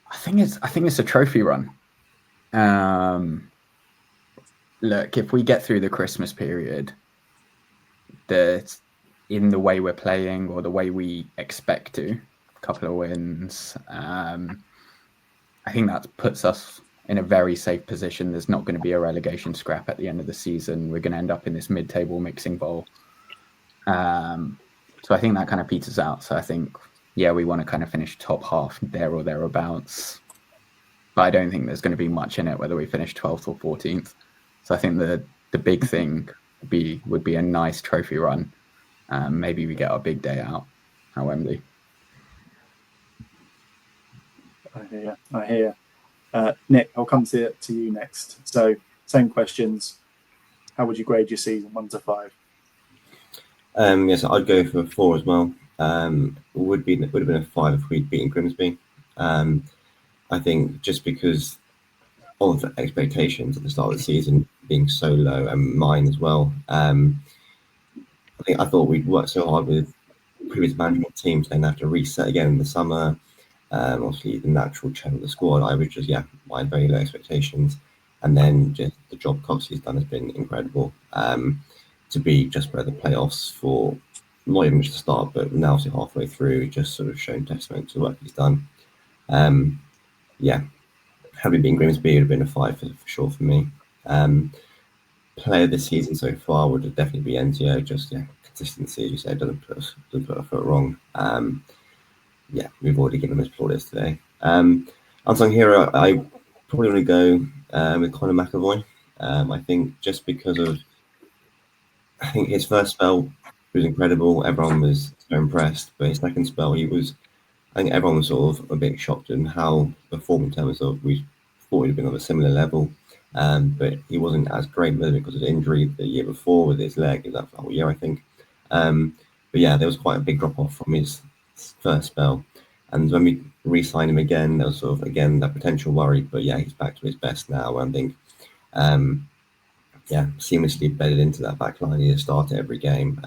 I think it's a trophy run. Look, if we get through the Christmas period, that in the way we're playing or the way we expect to, a couple of wins, I think that puts us in a very safe position. There's not going to be a relegation scrap at the end of the season. We're going to end up in this mid-table mixing bowl. So I think that kind of peters out. So I think, yeah, we want to kind of finish top half there or thereabouts. But I don't think there's going to be much in it whether we finish 12th or 14th. So I think the big thing would be a nice trophy run. Maybe we get our big day out at Wembley. I hear. Nick, I'll come to you next. So, same questions. How would you grade your season 1 to 5? Yes, I'd go for 4 as well. It would have been a 5 if we'd beaten Grimsby. I think just because of the expectations at the start of the season being so low, and mine as well. I thought we'd worked so hard with previous management teams, then have to reset again in the summer. Obviously, the natural churn of the squad, I was just my very low expectations, and then just the job Coxey's done has been incredible. To be just below the playoffs for not even just the start, but now to halfway through, just sort of shown testament to the work he's done. Had we been Grimsby, it would have been a 5 for sure for me. Player this season so far would definitely be Enzio. Just consistency, as you said, doesn't put a foot wrong. We've already given him his plaudits today. Unsung hero, I probably want to go with Conor McAvoy. I think just because of, I think his first spell was incredible. Everyone was so impressed, but his second spell, I think everyone was sort of a bit shocked in how performed in terms of we thought he'd been on a similar level. But he wasn't as great with it because of injury the year before with his leg. It was that whole year, I think. There was quite a big drop off from his first spell. And when we re-signed him again, there was sort of, again, that potential worry. But he's back to his best now. And I think, seamlessly bedded into that back line. He started every game.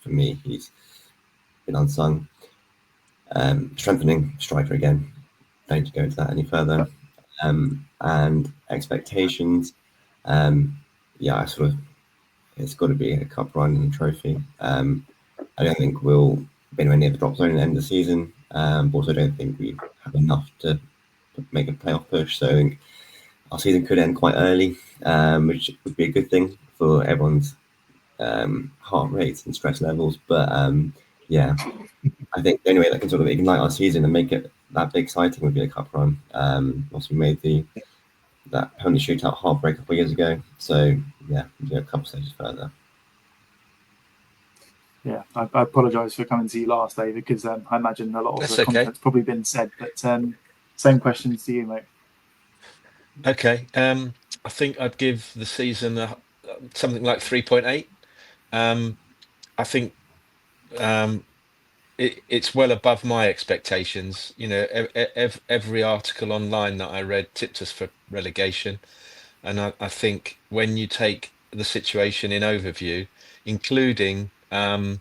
For me, he's been unsung. Strengthening striker again. Don't need to go into that any further. And expectations, it's got to be a cup run and a trophy. I don't think we'll be anywhere near the drop zone at the end of the season, but also don't think we have enough to make a playoff push. So I think our season could end quite early, which would be a good thing for everyone's heart rates and stress levels. But I think the only way that can sort of ignite our season and make it that bit exciting would be a cup run. Once we made that penalty shootout heartbreak a couple of years ago. So a couple stages further. Yeah, I apologise for coming to you last, David, because I imagine a lot of content's probably been said. But same questions to you, mate. Okay, I think I'd give the season something like 3.8. I think it's well above my expectations. Every article online that I read tipped us for relegation, and I think when you take the situation in overview, including the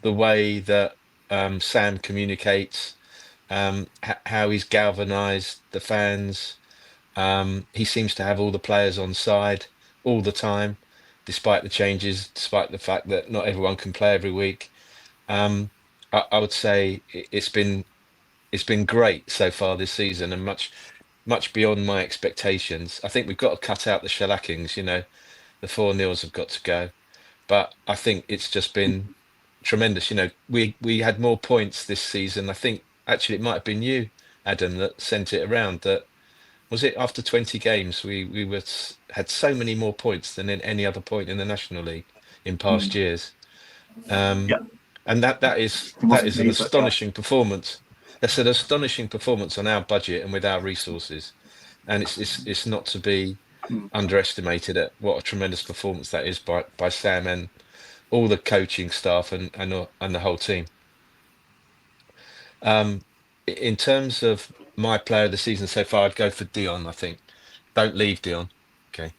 way that Sam communicates, how he's galvanized the fans, he seems to have all the players on side all the time, despite the changes, despite the fact that not everyone can play every week. I would say it's been great so far this season, and much beyond my expectations. I think we've got to cut out the shellackings. The 4-0s have got to go, but I think it's just been tremendous. We had more points this season. I think actually it might have been you, Adam, that sent it around. That was it. After 20 games, we had so many more points than in any other point in the National League in past years. And that is an astonishing performance. That's an astonishing performance on our budget and with our resources, and it's not to be underestimated it. What a tremendous performance that is by Sam and all the coaching staff and the whole team. In terms of my player of the season so far, I'd go for Dion. I think. Don't leave Dion. Okay.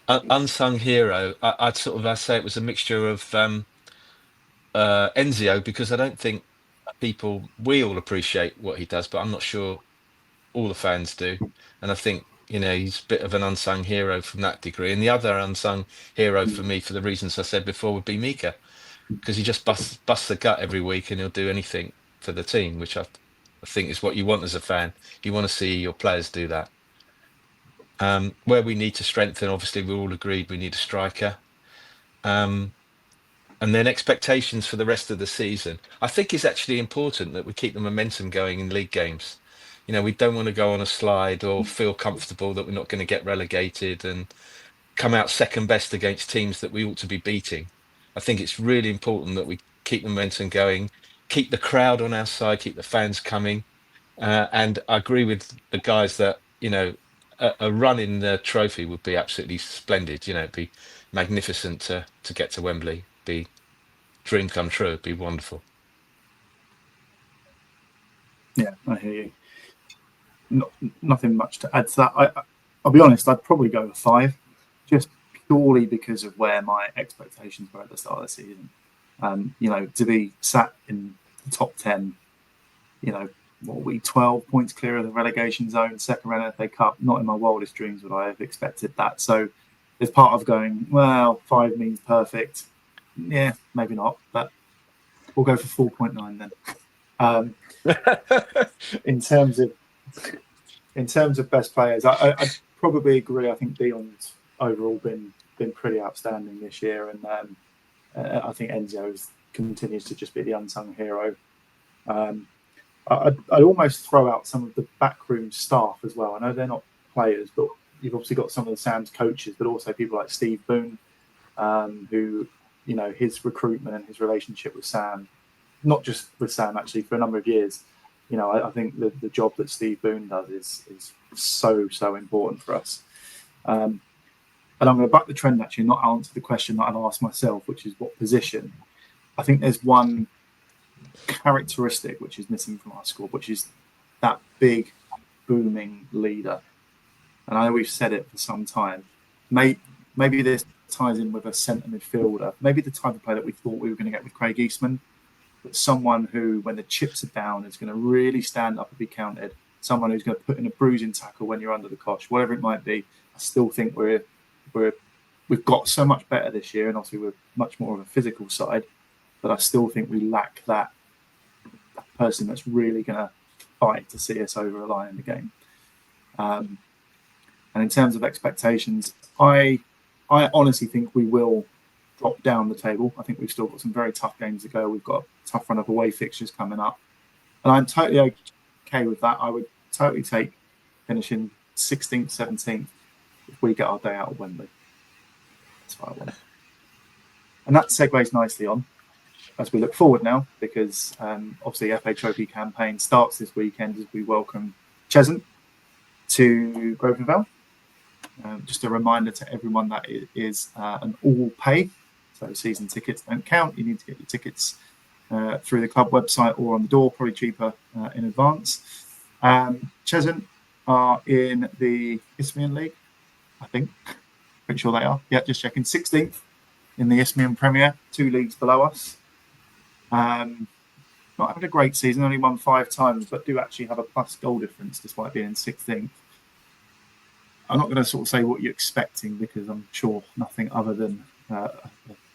Unsung hero. I'd say it was a mixture of Enzio, because I don't think we all appreciate what he does, but I'm not sure all the fans do. And I think, he's a bit of an unsung hero from that degree. And the other unsung hero for me, for the reasons I said before, would be Mika, because he just busts the gut every week and he'll do anything for the team, which I think is what you want as a fan. You want to see your players do that. Where we need to strengthen, obviously, we're all agreed we need a striker. And then expectations for the rest of the season. I think it's actually important that we keep the momentum going in league games. We don't want to go on a slide or feel comfortable that we're not going to get relegated and come out second best against teams that we ought to be beating. I think it's really important that we keep the momentum going, keep the crowd on our side, keep the fans coming. And I agree with the guys that, a run in the trophy would be absolutely splendid. It'd be magnificent to get to Wembley. Be dream come true. It'd be wonderful. Yeah, I hear you. Nothing much to add to that. I'll be honest, I'd probably go with 5, just purely because of where my expectations were at the start of the season. To be sat in the top 10, what are we, 12 points clear of the relegation zone, second round FA Cup, not in my wildest dreams would I have expected that. So there's part of going, well, 5 means perfect. Yeah, maybe not, but we'll go for 4.9 then. In terms of best players, I probably agree. I think Dion's overall been pretty outstanding this year, and I think Enzio continues to just be the unsung hero. I'd almost throw out some of the backroom staff as well. I know they're not players, but you've obviously got some of the Sam's coaches, but also people like Steve Boone, who, his recruitment and his relationship with Sam, not just with Sam, actually, for a number of years. I think the job that Steve Boone does is so important for us. And I'm going to buck the trend, actually, not answer the question that I've asked myself, which is what position. I think there's one characteristic which is missing from our squad, which is that big, booming leader. And I know we've said it for some time. Maybe this ties in with a centre midfielder, maybe the type of player that we thought we were going to get with Craig Eastman, but someone who, when the chips are down, is going to really stand up and be counted. Someone who's going to put in a bruising tackle when you're under the cosh, whatever it might be. I still think we've got so much better this year, and obviously we're much more of a physical side, but I still think we lack that person that's really going to fight to see us over a line in the game. And in terms of expectations, I honestly think we will drop down the table. I think we've still got some very tough games to go. We've got a tough run of away fixtures coming up. And I'm totally okay with that. I would totally take finishing 16th, 17th if we get our day out of Wembley. That's what I want. And that segues nicely on as we look forward now, because obviously FA Trophy campaign starts this weekend as we welcome Cheshunt to Grosvenor Vale. Just a reminder to everyone that it is an all pay, so season tickets don't count. You need to get your tickets through the club website or on the door, probably cheaper in advance. Cheshunt are in the Isthmian League, I think. Pretty sure they are. Yeah, just checking. 16th in the Isthmian Premier, 2 leagues below us. Not having a great season, only won 5 times, but do actually have a plus goal difference despite being 16th. I'm not going to sort of say what you're expecting, because I'm sure nothing other than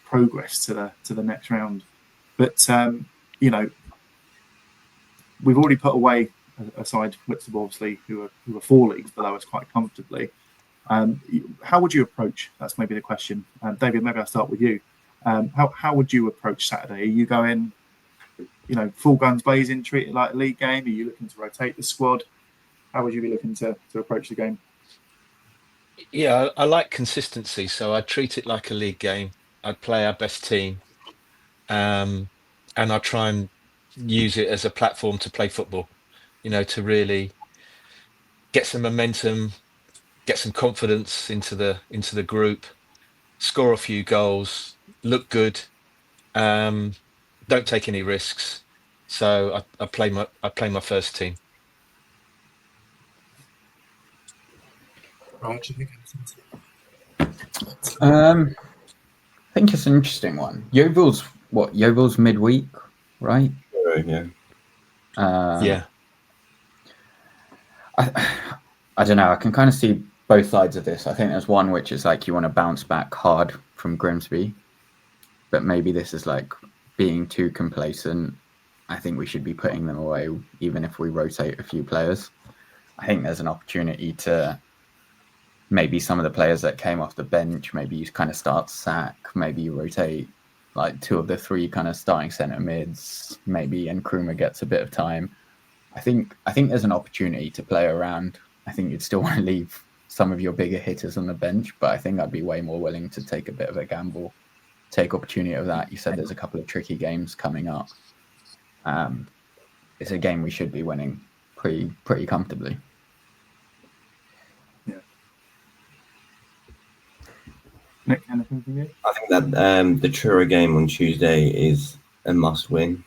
progress to the next round. But we've already put away a side, Whitstable, obviously, who are 4 leagues below us quite comfortably. How would you approach? That's maybe the question. David, maybe I'll start with you. How would you approach Saturday? Are you going, full guns blazing, treat it like a league game? Are you looking to rotate the squad? How would you be looking to approach the game? Yeah, I like consistency, so I'd treat it like a league game. I'd play our best team, and I'd try and use it as a platform to play football, to really get some momentum, get some confidence into the group, score a few goals, look good, don't take any risks. So I play my first team. Raj, you think I think it's an interesting one. Yeovil's midweek, right? Yeah. Yeah. I don't know. I can kind of see both sides of this. I think there's one which is like you want to bounce back hard from Grimsby, but maybe this is like being too complacent. I think we should be putting them away, even if we rotate a few players. I think there's an opportunity to maybe some of the players that came off the bench, maybe you kind of start Sack, maybe you rotate like 2 of the 3 kind of starting centre mids, maybe, and Nkrumah gets a bit of time. I think there's an opportunity to play around. I think you'd still want to leave some of your bigger hitters on the bench, but I think I'd be way more willing to take a bit of a gamble, take opportunity of that. You said there's a couple of tricky games coming up. It's a game we should be winning pretty comfortably. Yeah. Nick, anything from you? I think that the Truro game on Tuesday is a must-win.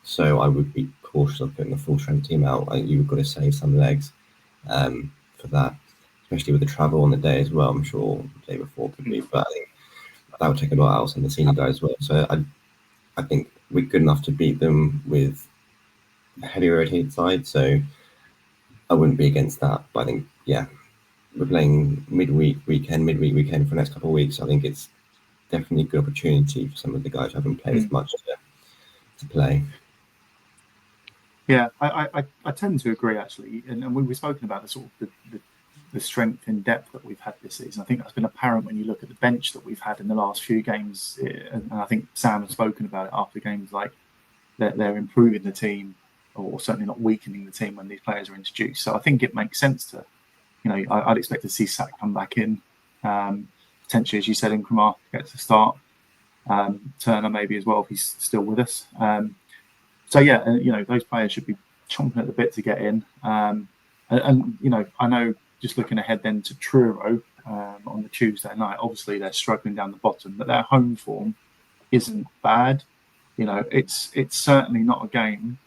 So I would be cautious of putting the full-strength team out. You've got to save some legs for that, especially with the travel on the day as well. I'm sure the day before could be, but I think that would take a lot out on the senior guys as well. So I think we're good enough to beat them with a heavy rotated side. So I wouldn't be against that. But I think, yeah, we're playing midweek weekend for the next couple of weeks. I think it's definitely a good opportunity for some of the guys who haven't played as much to play. Yeah, I tend to agree actually, and we've spoken about the sort of the strength in depth that we've had this season. I think that's been apparent when you look at the bench that we've had in the last few games, and I think Sam has spoken about it after games, like they're improving the team, or certainly not weakening the team when these players are introduced. So I think it makes sense to, I'd expect to see Sack come back in, potentially, as you said, Nkrumah gets a start, Turner maybe as well if he's still with us. So yeah, those players should be chomping at the bit to get in. And I know, just looking ahead then to Truro on the Tuesday night, obviously they're struggling down the bottom, but their home form isn't bad. It's certainly not a game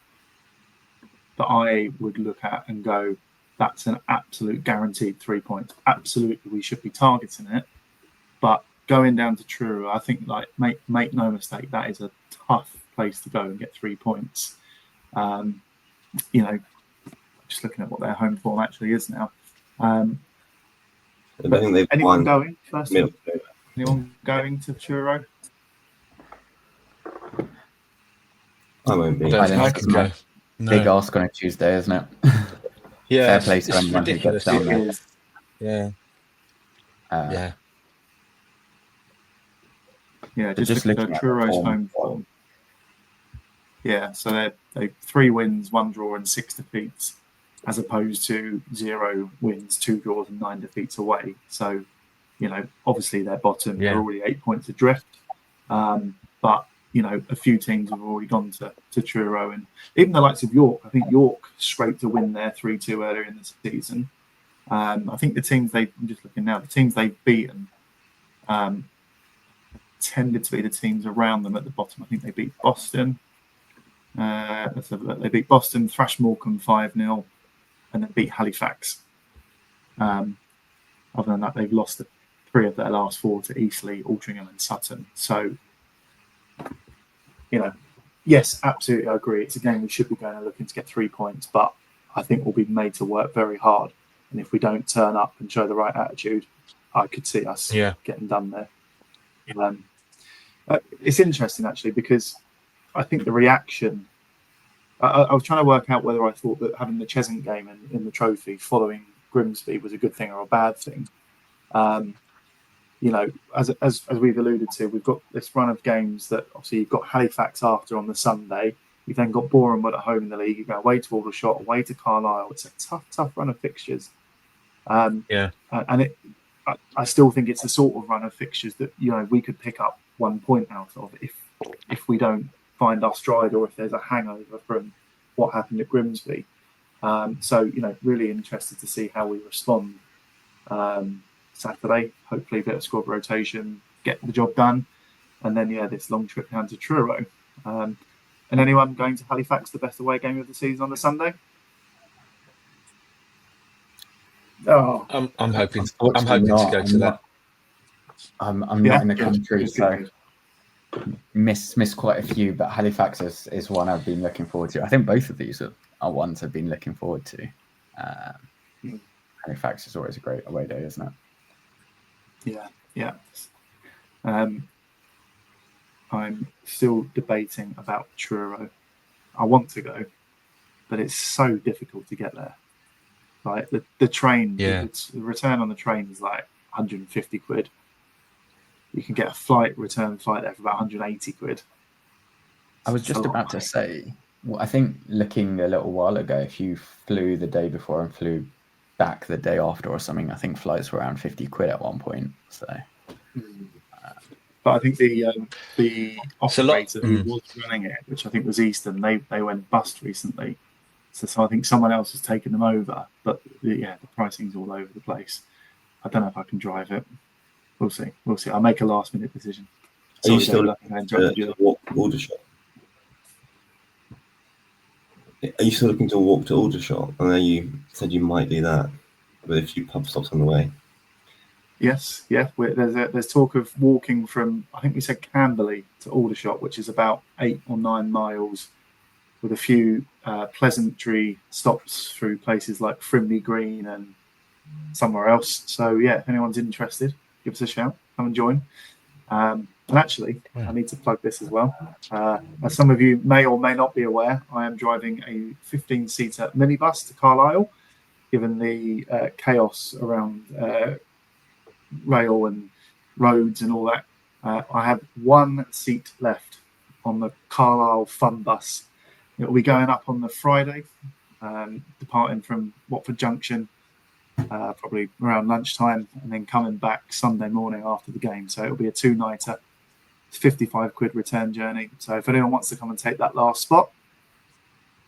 that I would look at and go, that's an absolute guaranteed 3 points. Absolutely, we should be targeting it. But going down to Truro, I think, like, make no mistake, that is a tough place to go and get 3 points. Just looking at what their home form actually is now. I think they've anyone won going first? Anyone going to Truro? I won't be. I don't think I can go. No. Big ask on a Tuesday, isn't it? Yeah, Fair play to it's anyone who ridiculous. gets down there. It is. Yeah. Yeah. Yeah, But just looking at Truro's home form. Yeah, so they're 3 wins, 1 draw, and 6 defeats, as opposed to 0 wins, 2 draws, and 9 defeats away. So, obviously they're bottom. Yeah. They're already 8 points adrift. But a few teams have already gone to Truro, and even the likes of York. I think York scraped a win there 3-2 earlier in the season. I think the teams I'm just looking now, the teams they've beaten tended to be the teams around them at the bottom. I think they beat Boston. They beat Boston, thrashed Morecambe 5-0, and then beat Halifax. Other than that, they've lost 3 of their last 4 to Eastleigh, Altrincham, and Sutton. So, yes, absolutely, I agree. It's a game we should be going and looking to get 3 points, but I think we'll be made to work very hard. And if we don't turn up and show the right attitude, I could see us getting done there. It's interesting, actually, because I think the reaction... I was trying to work out whether I thought that having the Cheshunt game in the trophy following Grimsby was a good thing or a bad thing. As we've alluded to, we've got this run of games that obviously you've got Halifax after on the Sunday. You've then got Bournemouth at home in the league. You go away to Aldershot, away to Carlisle. It's a tough run of fixtures. And I still think it's the sort of run of fixtures that we could pick up 1 point out of if we don't find our stride, or if there's a hangover from what happened at Grimsby. So really interested to see how we respond Saturday. Hopefully a bit of squad rotation, get the job done. And then, this long trip down to Truro. And anyone going to Halifax, the best away game of the season on the Sunday? Oh, I'm hoping to Unfortunately go to that. I'm not in the country, so miss quite a few. But Halifax is one I've been looking forward to. I think both of these are ones I've been looking forward to. Halifax is always a great away day, isn't it? Yeah. I'm still debating about Truro. I want to go, but it's so difficult to get there. Like the train, the return on the train is like 150 quid. You can get a return flight there for about 180 quid. I was just about to say, well, I think looking a little while ago, if you flew the day before and flew back the day after or something, I think flights were around 50 quid at one point. So, but I think the operator who was running it, which I think was Eastern, they went bust recently. So I think someone else has taken them over. But the pricing's all over the place. I don't know if I can drive it. We'll see. I'll make a last minute decision. Are you still looking to walk to Aldershot? Are you still looking to walk to Aldershot? I know you said you might do that with a few pub stops on the way. Yes, there's talk of walking from, I think we said Camberley to Aldershot, which is about 8 or 9 miles, with a few pleasantry stops through places like Frimley Green and somewhere else. So if anyone's interested, give us a shout, come and join. And actually, I need to plug this as well. As some of you may or may not be aware, I am driving a 15-seater minibus to Carlisle, given the chaos around rail and roads and all that. I have one seat left on the Carlisle Fun Bus. It will be going up on the Friday, departing from Watford Junction, probably around lunchtime, and then coming back Sunday morning after the game. So it'll be a 2-nighter. It's 55 quid return journey. So if anyone wants to come and take that last spot,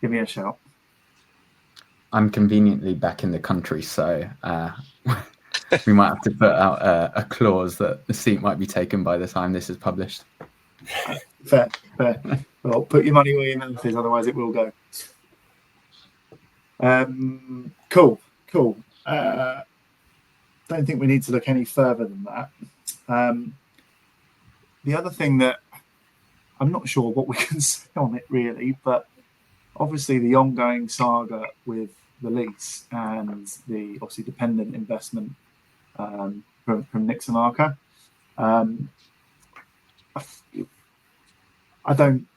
give me a shout. I'm conveniently back in the country, so we might have to put out a clause that the seat might be taken by the time this is published. Fair. Well, put your money where your mouth is, otherwise it will go. Cool. Don't think we need to look any further than that. The other thing that I'm not sure what we can say on it really, but obviously the ongoing saga with the lease and the obviously dependent investment from Nixon Arca. I don't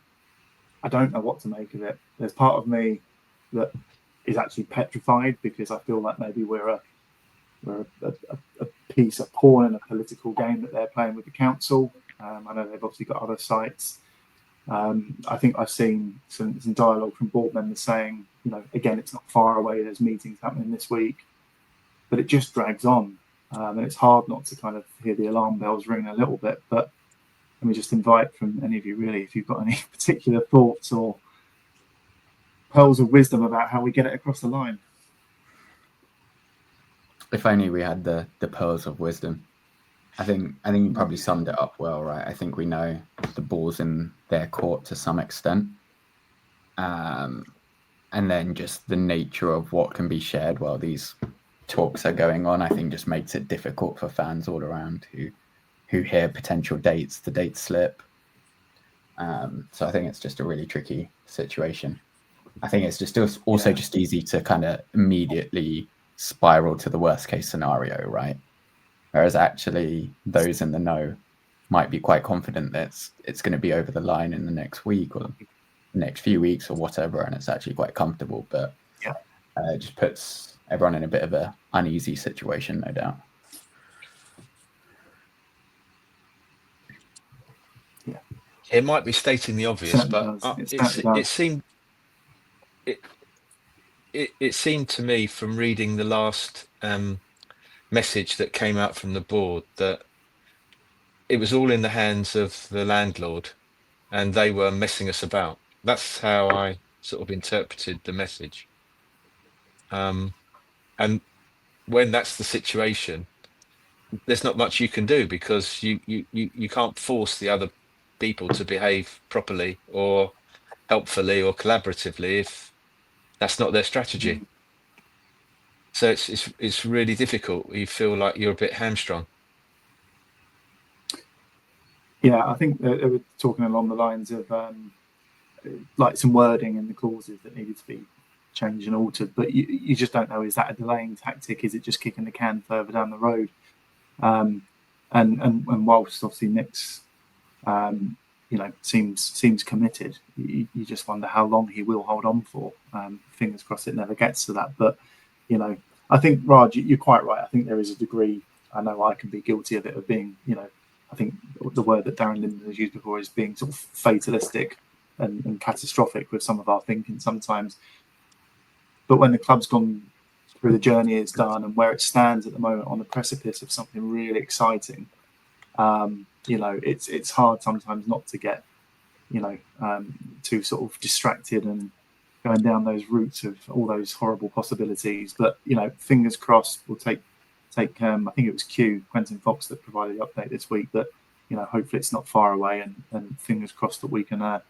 know what to make of it. There's part of me that is actually petrified because I feel like maybe we're a piece of pawn in a political game that they're playing with the council. I know they've obviously got other sites. I think I've seen some dialogue from board members saying, again, it's not far away. There's meetings happening this week, but it just drags on. And it's hard not to kind of hear the alarm bells ring a little bit. But let me just invite from any of you, really, if you've got any particular thoughts or pearls of wisdom about how we get it across the line. If only we had the pearls of wisdom. I think you probably summed it up well, right? I think we know the ball's in their court to some extent. And then just the nature of what can be shared while these talks are going on, I think just makes it difficult for fans all around who hear potential dates, the dates slip. So I think it's just a really tricky situation. I think it's just also just easy to kind of immediately spiral to the worst case scenario, right? Whereas actually those in the know might be quite confident that it's going to be over the line in the next week or the next few weeks or whatever, and it's actually quite comfortable. But it just puts everyone in a bit of a uneasy situation, no doubt. Yeah, it might be stating the obvious, but it seemed to me from reading the last message that came out from the board that it was all in the hands of the landlord and they were messing us about. That's how I sort of interpreted the message. And when that's the situation, there's not much you can do, because you can't force the other people to behave properly or helpfully or collaboratively if that's not their strategy. So it's really difficult. You feel like you're a bit hamstrung. Yeah, I think they were talking along the lines of like some wording in the clauses that needed to be changed and altered, but you just don't know, is that a delaying tactic? Is it just kicking the can further down the road? And whilst obviously Nick's seems committed, you just wonder how long he will hold on for. Fingers crossed it never gets to that. But I think, Raj, you're quite right. I think there is a degree. I know I can be guilty of it, of being, I think the word that Darren Linden has used before is being sort of fatalistic and catastrophic with some of our thinking sometimes. But when the club's gone through the journey it's done and where it stands at the moment on the precipice of something really exciting, it's hard sometimes not to get, too sort of distracted and going down those routes of all those horrible possibilities. But, fingers crossed, we'll take I think it was Quentin Fox that provided the update this week, that, hopefully it's not far away, and fingers crossed that we can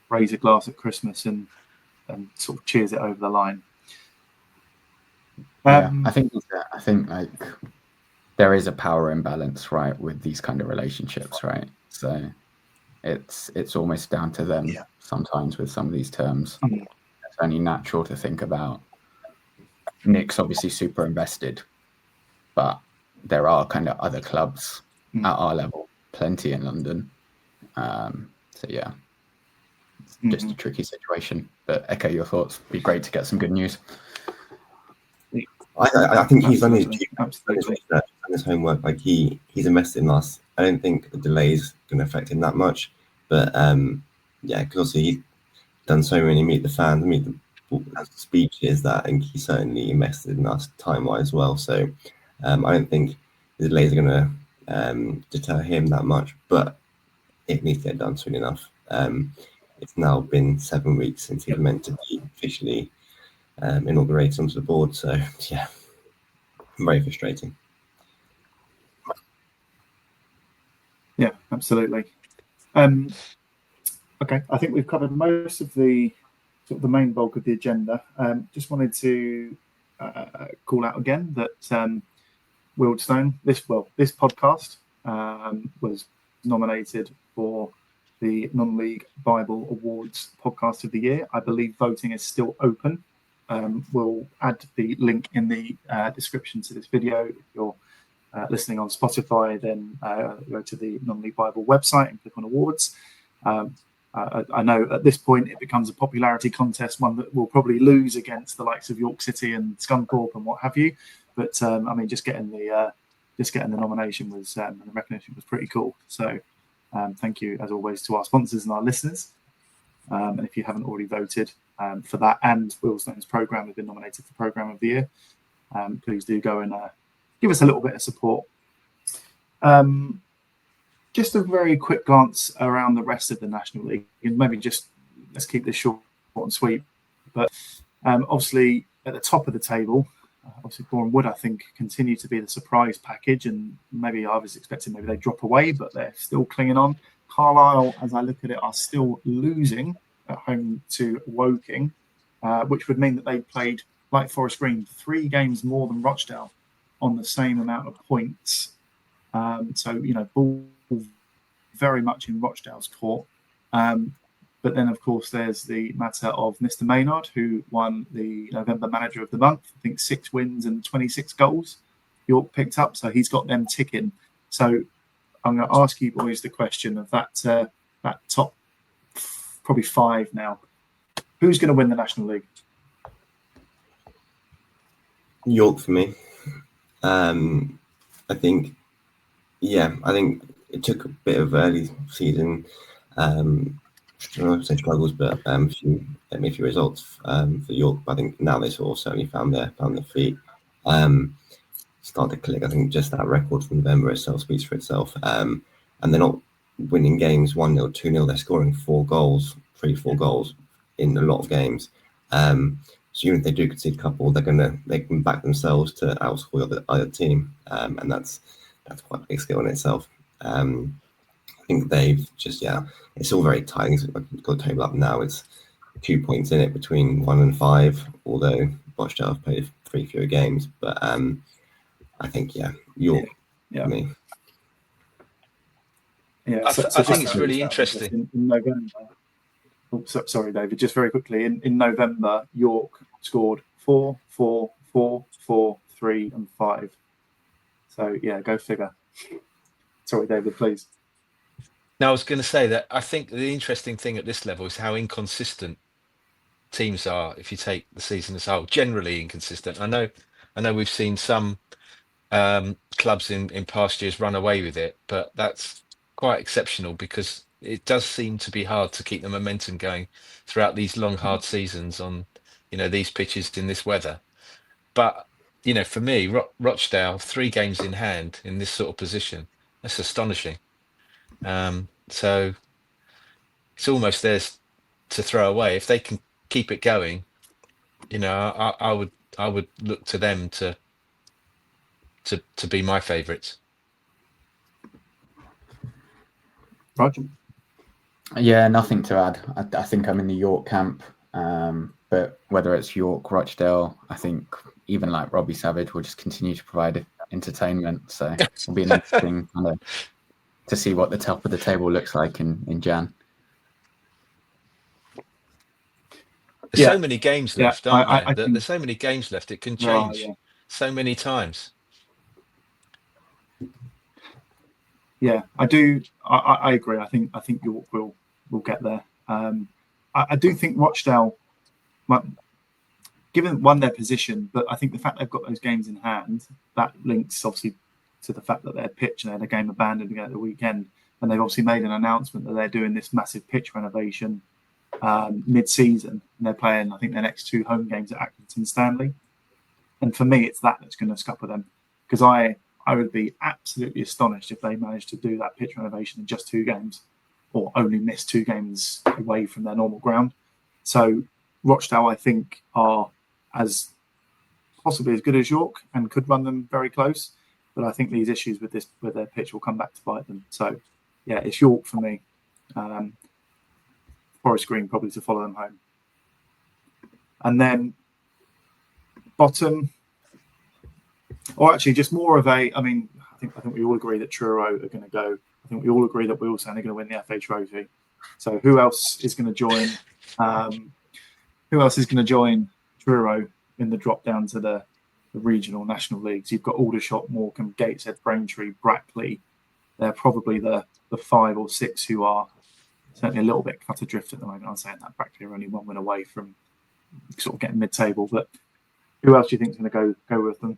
raise a glass at Christmas and sort of cheers it over the line. I think like there is a power imbalance, right, with these kind of relationships, right? So it's almost down to them sometimes with some of these terms. It's only natural to think about. Nick's obviously super invested, but there are kind of other clubs at our level, plenty in London. So yeah, it's just a tricky situation. But echo your thoughts. Be great to get some good news. I think he's done his homework. Like he's invested in us. I don't think the delay's going to affect him that much. But because obviously he's done so many meet the speeches that I think he certainly invested in us time-wise as well. So I don't think the delays are going to deter him that much. But it needs to get done soon enough. It's now been 7 weeks since he's meant to be officially inaugurated onto the board. So yeah, very frustrating. Yeah, absolutely. Okay, I think we've covered most of the sort of the main bulk of the agenda. Just wanted to call out again that Wealdstone, this podcast was nominated for the Non-League Bible Awards Podcast of the Year. I believe voting is still open. We'll add the link in the description to this video. If you're listening on Spotify, then go to the Non-League Bible website and click on awards. I know at this point it becomes a popularity contest, one that will probably lose against the likes of York City and Scunthorpe and what have you. But just getting the nomination was and the recognition was pretty cool. So thank you as always to our sponsors and our listeners. And if you haven't already voted for that, and Wealdstone's programme has been nominated for Programme of the Year, please do go and give us a little bit of support. Just a very quick glance around the rest of the National League, and maybe just let's keep this short and sweet. But obviously at the top of the table, obviously Boreham Wood, I think, continue to be the surprise package, and maybe I was expecting maybe they drop away, but they're still clinging on. Carlisle, as I look at it, are still losing at home to Woking, which would mean that they played, like Forest Green, 3 games more than Rochdale on the same amount of points. Ball very much in Rochdale's court. But then, of course, there's the matter of Mr. Maynard, who won the November Manager of the Month. I think 6 wins and 26 goals York picked up. So he's got them ticking. So I'm going to ask you boys the question of that top probably 5 now. Who's going to win the National League? York for me. I think it took a bit of early season, I don't say struggles, but a few results for York. But I think now they sort of certainly found their feet. Start to click. I think just that record from November itself speaks for itself. And they're not winning games 1-0, 2-0. They're scoring 4 goals in a lot of games. So even if they do concede a couple, they can back themselves to outscore the other team, and that's quite a big skill in itself. I think they've just it's all very tight. I've got the table up now. It's 2 points in it between 1 and 5, although Rochdale have played 3 fewer games. But I think York. Yeah. Me. Yeah, I think it's really interesting. In November. Oh, sorry, David. Just very quickly, in November, York scored 4, 4, 4, 4, 3, and 5. So yeah, go figure. Sorry, David, please. Now, I was going to say that I think the interesting thing at this level is how inconsistent teams are. If you take the season as a whole, generally inconsistent. I know we've seen some clubs in past years run away with it, but that's quite exceptional because it does seem to be hard to keep the momentum going throughout these long, hard seasons on, these pitches in this weather. But, for me, Rochdale, 3 games in hand in this sort of position, that's astonishing. So it's almost theirs to throw away. If they can keep it going, I would look to them to be my favourites. Roger? Yeah, nothing to add. I think I'm in the York camp, but whether it's York, Rochdale, I think even like Robbie Savage will just continue to provide entertainment. So it'll be an interesting to see what the top of the table looks like in Jan. There's so many games left, aren't there? think, there's so many games left. It can change so many times. Yeah, I do. I agree. I think York will get there. I do think Rochdale, given their position, but I think the fact they've got those games in hand, that links obviously to the fact that their pitch and they had a game abandoned again at the weekend, and they've obviously made an announcement that they're doing this massive pitch renovation mid-season, and they're playing, I think, their next 2 home games at Accrington Stanley. And for me, it's that's going to scupper them, because I would be absolutely astonished if they managed to do that pitch renovation in just 2 games, or only miss 2 games away from their normal ground. So Rochdale, I think, are possibly as good as York and could run them very close. But I think these issues with their pitch will come back to bite them. So yeah, it's York for me. Forest Green probably to follow them home. And then bottom, or actually just more of a, I think we all agree that Truro are going to go. I think we all agree that Wealdstone are going to win the FA Trophy. So who else is going to join? Who else is going to join Truro in the drop down to the regional national leagues? You've got Aldershot, Morecambe, Gateshead, Braintree, Brackley. They're probably the 5 or 6 who are certainly a little bit cut adrift at the moment. I'm saying that Brackley are only 1 win away from sort of getting mid-table. But who else do you think is going to go with them?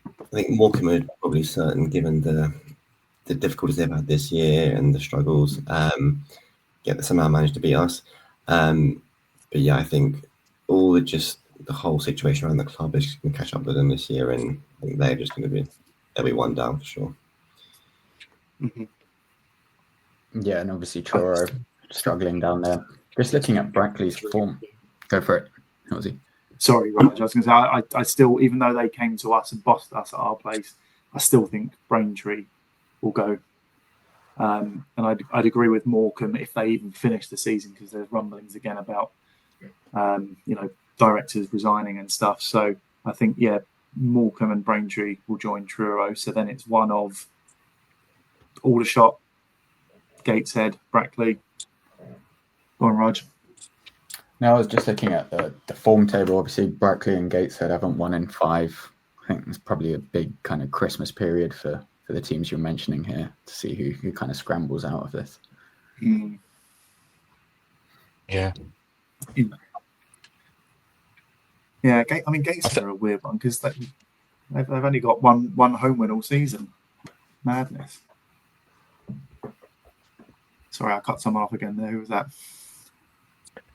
I think Morecambe are probably certain, given the difficulties they've had this year and the struggles. They somehow managed to beat us. But yeah, I think the whole situation around the club is going to catch up with them this year, and I think they're just going to they'll be 1 down for sure. Mm-hmm. Yeah, and obviously Truro struggling down there. Just looking at Brackley's form. Go for it, Hilsey. Sorry, Raj. I was going to say, I still, even though they came to us and bossed us at our place, I still think Braintree will go. And I'd agree with Morecambe if they even finish the season, because there's rumblings again about, directors resigning and stuff. So I think, Morecambe and Braintree will join Truro. So then it's one of Aldershot, Gateshead, Brackley. Go on, Raj. Now, I was just looking at the form table. Obviously, Brackley and Gateshead haven't won in 5. I think it's probably a big kind of Christmas period for the teams you're mentioning here to see who kind of scrambles out of this. Mm. Yeah. Yeah, Gateshead are a weird one because they've only got one home win all season. Madness. Sorry, I cut someone off again there. Who was that?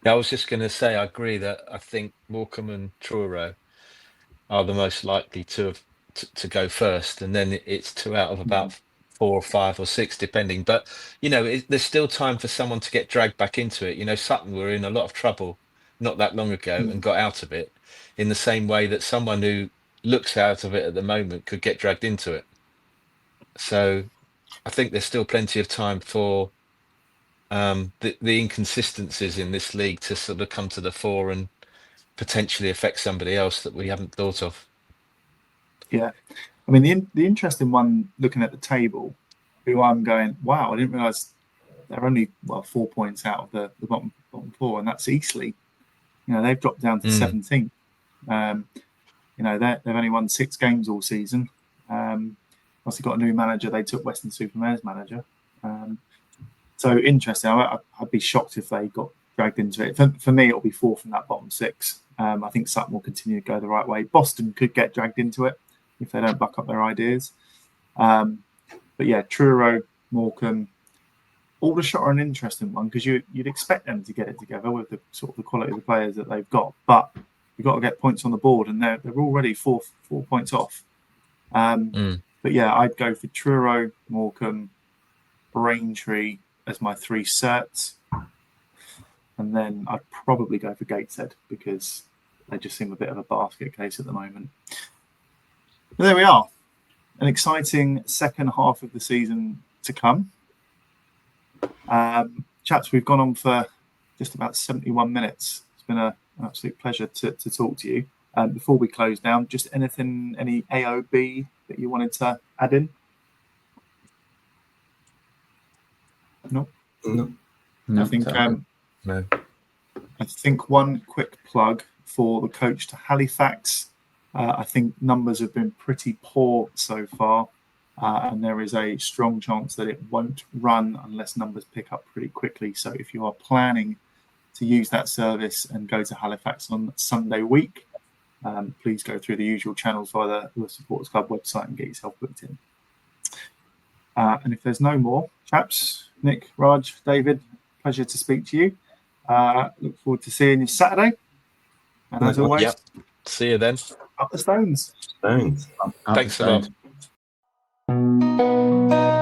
Yeah, I was just going to say, I agree that I think Morecambe and Truro are the most likely to go first, and then it's 2 out of about 4 or 5 or 6, depending. But there's still time for someone to get dragged back into it. Sutton were in a lot of trouble not that long ago and got out of it, in the same way that someone who looks out of it at the moment could get dragged into it. So I think there's still plenty of time for the inconsistencies in this league to sort of come to the fore and potentially affect somebody else that we haven't thought of. Yeah, I mean the interesting one, looking at the table, who I'm going, wow, I didn't realise they're only 4 points out of the bottom four, and that's Eastleigh. They've dropped down to 17th. They've only won 6 games all season. Obviously got a new manager. They took Weston-super-Mare's manager. So interesting. I'd be shocked if they got dragged into it. For me, it'll be 4 from that bottom 6. I think Sutton will continue to go the right way. Boston could get dragged into it if they don't buck up their ideas. But yeah, Truro, Morecambe, Aldershot are an interesting one because you'd expect them to get it together with the sort of the quality of the players that they've got. But you've got to get points on the board, and they're already 4 points off. But yeah, I'd go for Truro, Morecambe, Braintree as my 3 certs. And then I'd probably go for Gateshead because they just seem a bit of a basket case at the moment. But there we are. An exciting second half of the season to come. Chaps, we've gone on for just about 71 minutes. It's been an absolute pleasure to talk to you. Before we close down, just any AOB that you wanted to add in? No. I think one quick plug for the coach to Halifax. I think numbers have been pretty poor so far, and there is a strong chance that it won't run unless numbers pick up pretty quickly. So if you are planning to use that service and go to Halifax on Sunday week, please go through the usual channels via the Supporters Club website and get yourself booked in. And if there's no more, chaps, Nick, Raj, David, pleasure to speak to you. Look forward to seeing you Saturday. And as always, see you then. Up the Stones. Thanks a lot.